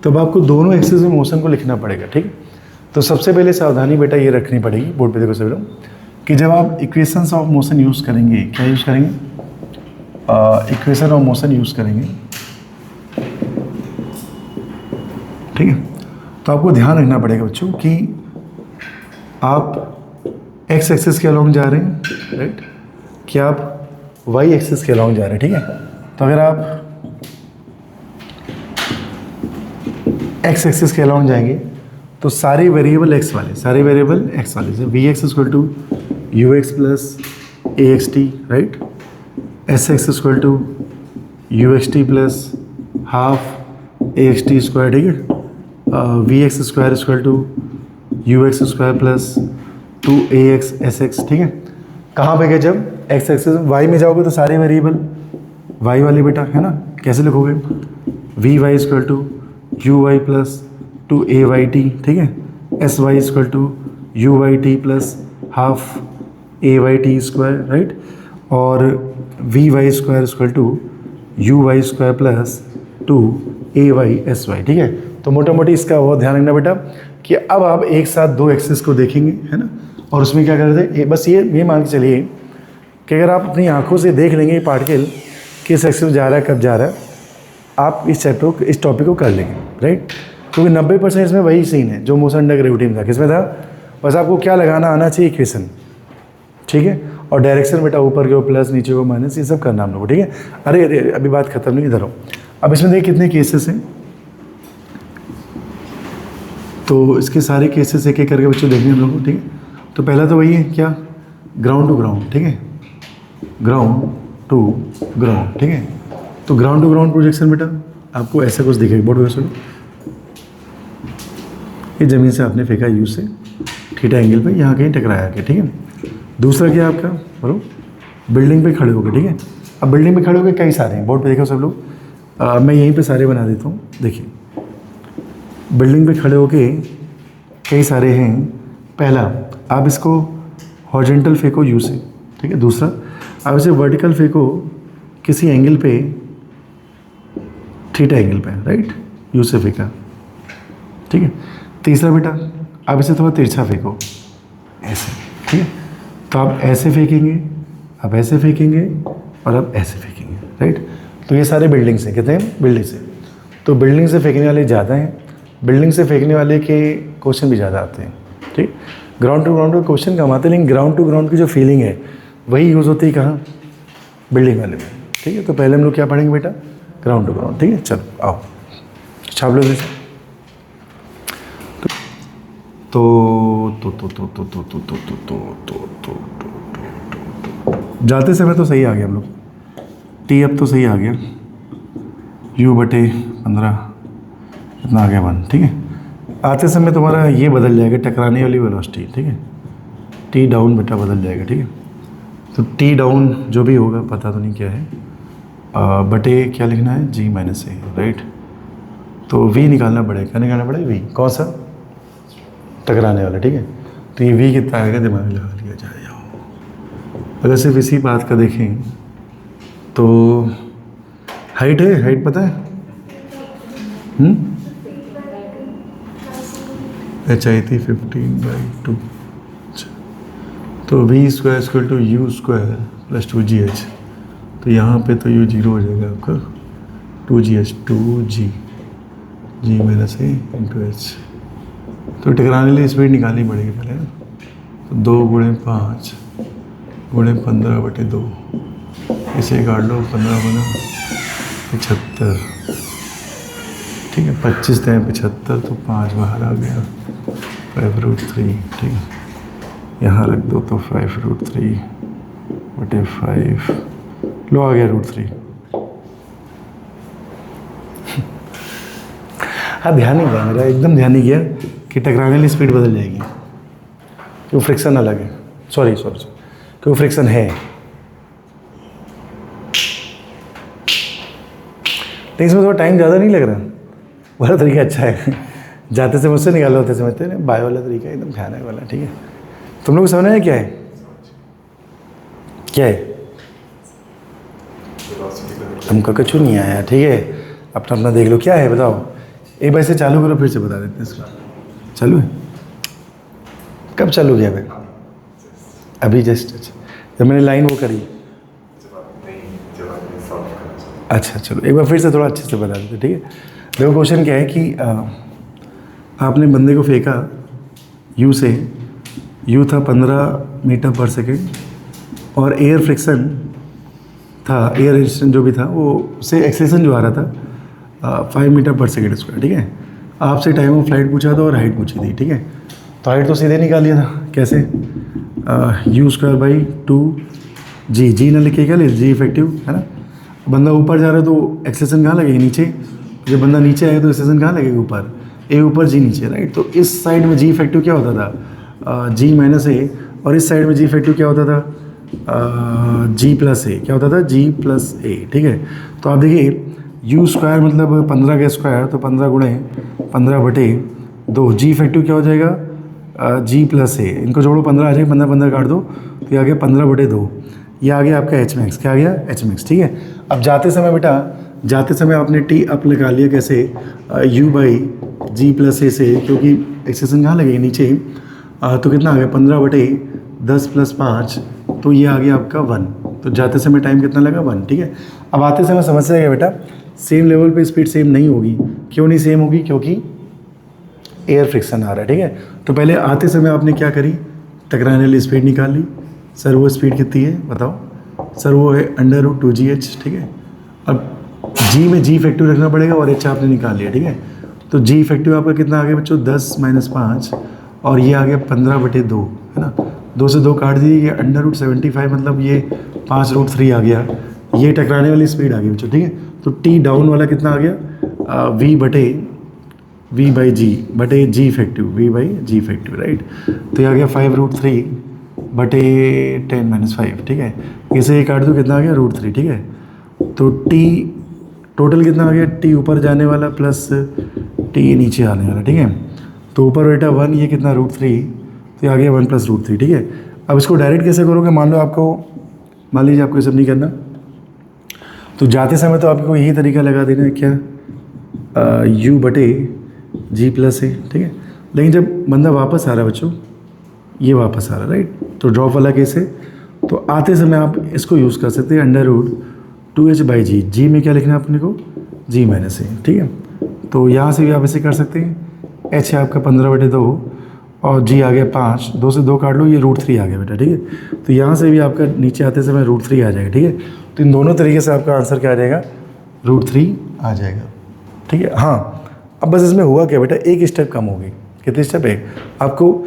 तो अब आपको दोनों एक्सिस में मोशन को लिखना पड़ेगा। ठीक है, तो सबसे पहले सावधानी बेटा ये रखनी पड़ेगी, बोर्ड पे देखो सभी लोग, कि जब आप इक्वेशंस ऑफ मोशन यूज़ करेंगे, क्या यूज़ करेंगे, इक्वेशन ऑफ मोशन यूज़ करेंगे। ठीक है, तो आपको ध्यान रखना पड़ेगा बच्चों कि आप एक्स एक्सिस के अलॉन्ग जा रहे हैं, राइट, कि आप वाई एक्सिस के अलॉन्ग जा रहे हैं। ठीक है, तो अगर आप एक्स एक्सिस के अलॉन्ग जाएंगे तो सारे वेरिएबल एक्स वाले, सारे वेरिएबल एक्स वाले, जैसे V X equal to U X plus A X T, right, S X equal to U X T plus half A X T square. ठीक है, V X square equal to U X square plus 2ax S X. ठीक है, कहाँ पे गए, जब x axis Y में जाओगे तो सारे वेरिएबल वाई वाले बेटा, है ना, कैसे लिखोगे, V Y equal to U Y plus 2ay_t। ठीक है, S Y equal to U Y T plus half a/t square, right, और V Y square equal to U Y square plus 2ay/sy। ठीक है, तो मोटा मोटी इसका बहुत ध्यान रखना बेटा कि अब आप एक साथ 2 एक्सिस को देखेंगे, है ना, और उसमें क्या कर रहे थे, बस ये मान के चलिए कि अगर आप अपनी आंखों से देख लेंगे ये पार्टिकल किस एक्सिस में जा रहा है, कब जा रहा है, आप इस चैप्टर को, इस टॉपिक को कर लेंगे, राइट, क्योंकि 90% इसमें वही सीन है जो मोशन अंडर ग्रेविटी में था। किसमें था, बस आपको क्या लगाना आना चाहिए, इक्वेशन। ठीक है, और डायरेक्शन बेटा ऊपर के प्लस, नीचे को माइनस, ये सब करना हम लोग। ठीक है, अरे अरे अभी बात खत्म नहीं, इधर हो। अब इसमें देखिए कितने केसेस हैं, तो इसके सारे केसेस एक एक करके बच्चों देखेंगे हम लोग को। ठीक है, तो पहला तो वही है क्या, ग्राउंड टू ग्राउंड। ठीक है, ग्राउंड टू ग्राउंड। ठीक है, तो ग्राउंड टू ग्राउंड प्रोजेक्शन बेटा आपको ऐसा कुछ दिखेगा, बोर्ड पे सुनो, ये ज़मीन से आपने फेंका यू से थीटा एंगल पे, यहाँ कहीं टकराया के। ठीक है, दूसरा क्या आपका, बोलो, बिल्डिंग पे खड़े हो गए। ठीक है, अब बिल्डिंग पे खड़े हो गए कई सारे हैं, बोर्ड पे देखो सब लोग, मैं यहीं पे सारे बना देता हूँ। देखिए बिल्डिंग पे खड़े होके कई सारे हैं। पहला, आप इसको हॉरिजॉन्टल फेंको यू से। ठीक है, दूसरा आप इसे वर्टिकल फेंको किसी एंगल पे, थीटा एंगल पे, राइट, यू से फेंका। ठीक है, तीसरा बेटा आप इसे थोड़ा तिरछा फेंको ऐसे। ठीक है, तो आप ऐसे फेंकेंगे, आप ऐसे फेंकेंगे और आप ऐसे फेंकेंगे, राइट। तो ये सारे बिल्डिंग से, कहते हैं बिल्डिंग से, तो बिल्डिंग से फेंकने वाले ज़्यादा हैं, बिल्डिंग से फेंकने वाले के क्वेश्चन भी ज़्यादा आते हैं। ठीक, ग्राउंड टू ग्राउंड के क्वेश्चन कम आते हैं, लेकिन ग्राउंड टू ग्राउंड की जो फीलिंग है वही यूज़ होती है कहाँ, बिल्डिंग वाले में। ठीक है, तो पहले हम लोग क्या पढ़ेंगे बेटा, ग्राउंड टू ग्राउंड। ठीक है, चलो आओ छाप लो जैसे। जाते समय तो सही आ गया हम लोग, टी अब तो सही आ गया, u/15 इतना आ गया 1। ठीक है, आते समय तुम्हारा ये बदल जाएगा, टकराने वाली वेलोसिटी। ठीक है, टी डाउन बेटा बदल जाएगा। ठीक है, तो टी डाउन जो भी होगा पता तो नहीं क्या है, बटे क्या लिखना है, g-a, राइट। तो v निकालना पड़ेगा, क्या निकालना पड़ेगा, v कौन सा, टकराने वाला। ठीक है, तो ये v कितना आएगा, दिमाग में लगा लिया जाए। अगर सिर्फ इसी बात का देखें तो हाइट है, हाइट पता है, HI थी 15/2। तो v square equal to U square plus 2gh, तो यहाँ पे तो u 0 हो जाएगा आपका, 2gh 2g g-a into h। तो टकराने के लिए स्पीड निकालनी पड़ेगी पहले ना, तो 2 × 5 × 15/2, इसे काट लो, 15 बना 75, ठीक है। 25 × 75 तो 5 बाहर आ गया, 5√3, ठीक है। यहाँ रख दो तो 5√3/5 लो आ गया √3। हाँ ध्यान नहीं गया मेरा, एकदम ध्यान नहीं गया कि टकराने वाली स्पीड बदल जाएगी, क्यों फ्रिक्शन अलग है, सॉरी क्यों फ्रिक्शन है। लेकिन इसमें थोड़ा टाइम ज़्यादा नहीं लग रहा, वाला तरीका अच्छा है। जाते से मुझसे निकाल होते समझते हैं, बाय वाला तरीका एकदम भयानक वाला, ठीक है। तुम लोग को समझना है क्या है, क्या है? हमका कुछ नहीं आया, ठीक है। अपना अपना देख लो क्या है, बताओ। एक बार से चालू करो, फिर से बता देते हैं इसको। चालू है? कब चालू किया भाई? अभी जस्ट। अच्छा, जब मैंने लाइन वो करी। अच्छा चलो एक बार फिर से थोड़ा अच्छे से बता देते, ठीक है। देखो क्वेश्चन क्या है कि आपने बंदे को फेंका यू से, यू था 15 मीटर पर सेकेंड और एयर फ्रिक्शन था, एयर रेजिस्टेंस जो भी था वो उससे एक्सेलेरेशन जो आ रहा था 5 मीटर पर सेकेंड स्क्वायर, ठीक है। आपसे टाइम ऑफ फ्लाइट पूछा था और हाइट पूछी थी, ठीक है। तो हाइट तो सीधे निकाल लिया था, कैसे? u²/2 जी ना लिखे क्या ले, जी इफेक्टिव है ना। बंदा ऊपर जा रहा है तो एक्सेलेरेशन कहाँ लगेगी, नीचे। जब बंदा नीचे आएगा तो एक्सेलेरेशन कहाँ लगेगी, ऊपर। ए ऊपर जी नीचे, राइट। तो इस साइड में जी इफेक्टिव क्या होता था, G-A, और इस साइड में जी इफेक्टिव क्या होता था, G+A, क्या होता था, G+A, ठीक है। तो आप देखिए u² मतलब 15 का स्क्वायर, तो 15 × 15/2, जी इफेक्टिव क्या हो जाएगा, G+A। इनको जोड़ो, 15 आ जाएगा, 15 काट दो तो ये आ गया 15/2। ये आ गया आपका Hmax, क्या आ गया, Hmax, ठीक है। अब जाते समय बेटा, जाते समय आपने टी अप लगा लिया, कैसे, u/G+A से, क्योंकि एक्सेलेरेशन कहाँ लगेगी, नीचे। तो कितना आ गया, 15/10 + 5, तो ये आ गया आपका 1। तो जाते समय टाइम कितना लगा, 1, ठीक है। अब आते समय समस्या है बेटा, सेम लेवल पे स्पीड सेम नहीं होगी। क्यों नहीं सेम होगी, क्योंकि एयर फ्रिक्शन आ रहा है, ठीक है। तो पहले आते समय आपने क्या करी, टकराने वाली स्पीड निकाल ली। सर वो स्पीड कितनी है बताओ, सर वो है √2gh, ठीक है। अब जी में जी इफेक्टिव रखना पड़ेगा और एच आपने निकाल लिया, ठीक है। तो जी इफेक्टिव आपका कितना आ गया बच्चों, 10 - 5, और ये आ गया 15/2, है ना। 2 से 2 काट दिए, ये √75 मतलब ये 5√3 आ गया। ये टकराने वाली स्पीड आ गई बच्चों, ठीक है। तो टी डाउन वाला कितना आ गया, V/G इफेक्टिव, राइट। तो ये आ गया 5√3/10 - 5, ठीक है। इसे ये काट दो, कितना आ गया, √3, ठीक है। तो टी टोटल कितना आ गया, टी ऊपर जाने वाला प्लस टी नीचे आने वाला, ठीक है। तो ऊपर बेटा 1, ये कितना, √3, तो ये आ गया 1 + √3, ठीक है। अब इसको डायरेक्ट कैसे करोगे, मान लो आपको, मान लीजिए आपको ये सब नहीं करना, तो जाते समय तो आपको यही तरीका लगा देना है, क्या, u/G+A, ठीक है। लेकिन जब बंदा वापस आ रहा है बच्चों, ये वापस आ रहा है, राइट, तो ड्रॉप वाला केस है। तो आते समय आप इसको यूज़ कर सकते हैं, √2h/G। जी में क्या लिखना है अपने को, G-A, ठीक है। तो यहाँ से भी आप ऐसे कर सकते हैं, h है आपका 15/2 और g आ गया 5, 2 से 2 काट लो, ये √3 आ गया बेटा, ठीक है। तो यहाँ से भी आपका नीचे आते समय √3 आ जाएगा, ठीक है। तो इन दोनों तरीके से आपका आंसर क्या आ जाएगा, √3 आ जाएगा, ठीक है। हाँ, अब बस इसमें हुआ क्या बेटा, एक स्टेप कम हो गई। कितने स्टेप है, आपको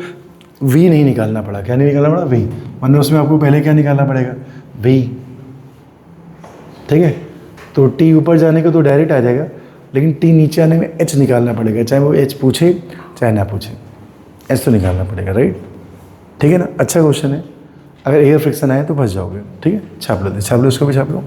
v नहीं निकालना पड़ा, क्या नहीं निकालना पड़ा, v, वरना उसमें आपको पहले क्या निकालना पड़ेगा, v, ठीक है। तो t ऊपर जाने का तो डायरेक्ट आ जाएगा, लेकिन t नीचे आने में h निकालना पड़ेगा, चाहे वो h पूछे चाहे ना पूछे, h तो निकालना पड़ेगा, राइट, ठीक है ना। अच्छा क्वेश्चन है, अगर एयर फ्रिक्शन आए तो फंस जाओगे, ठीक है। छाप लो इसको भी छाप लो।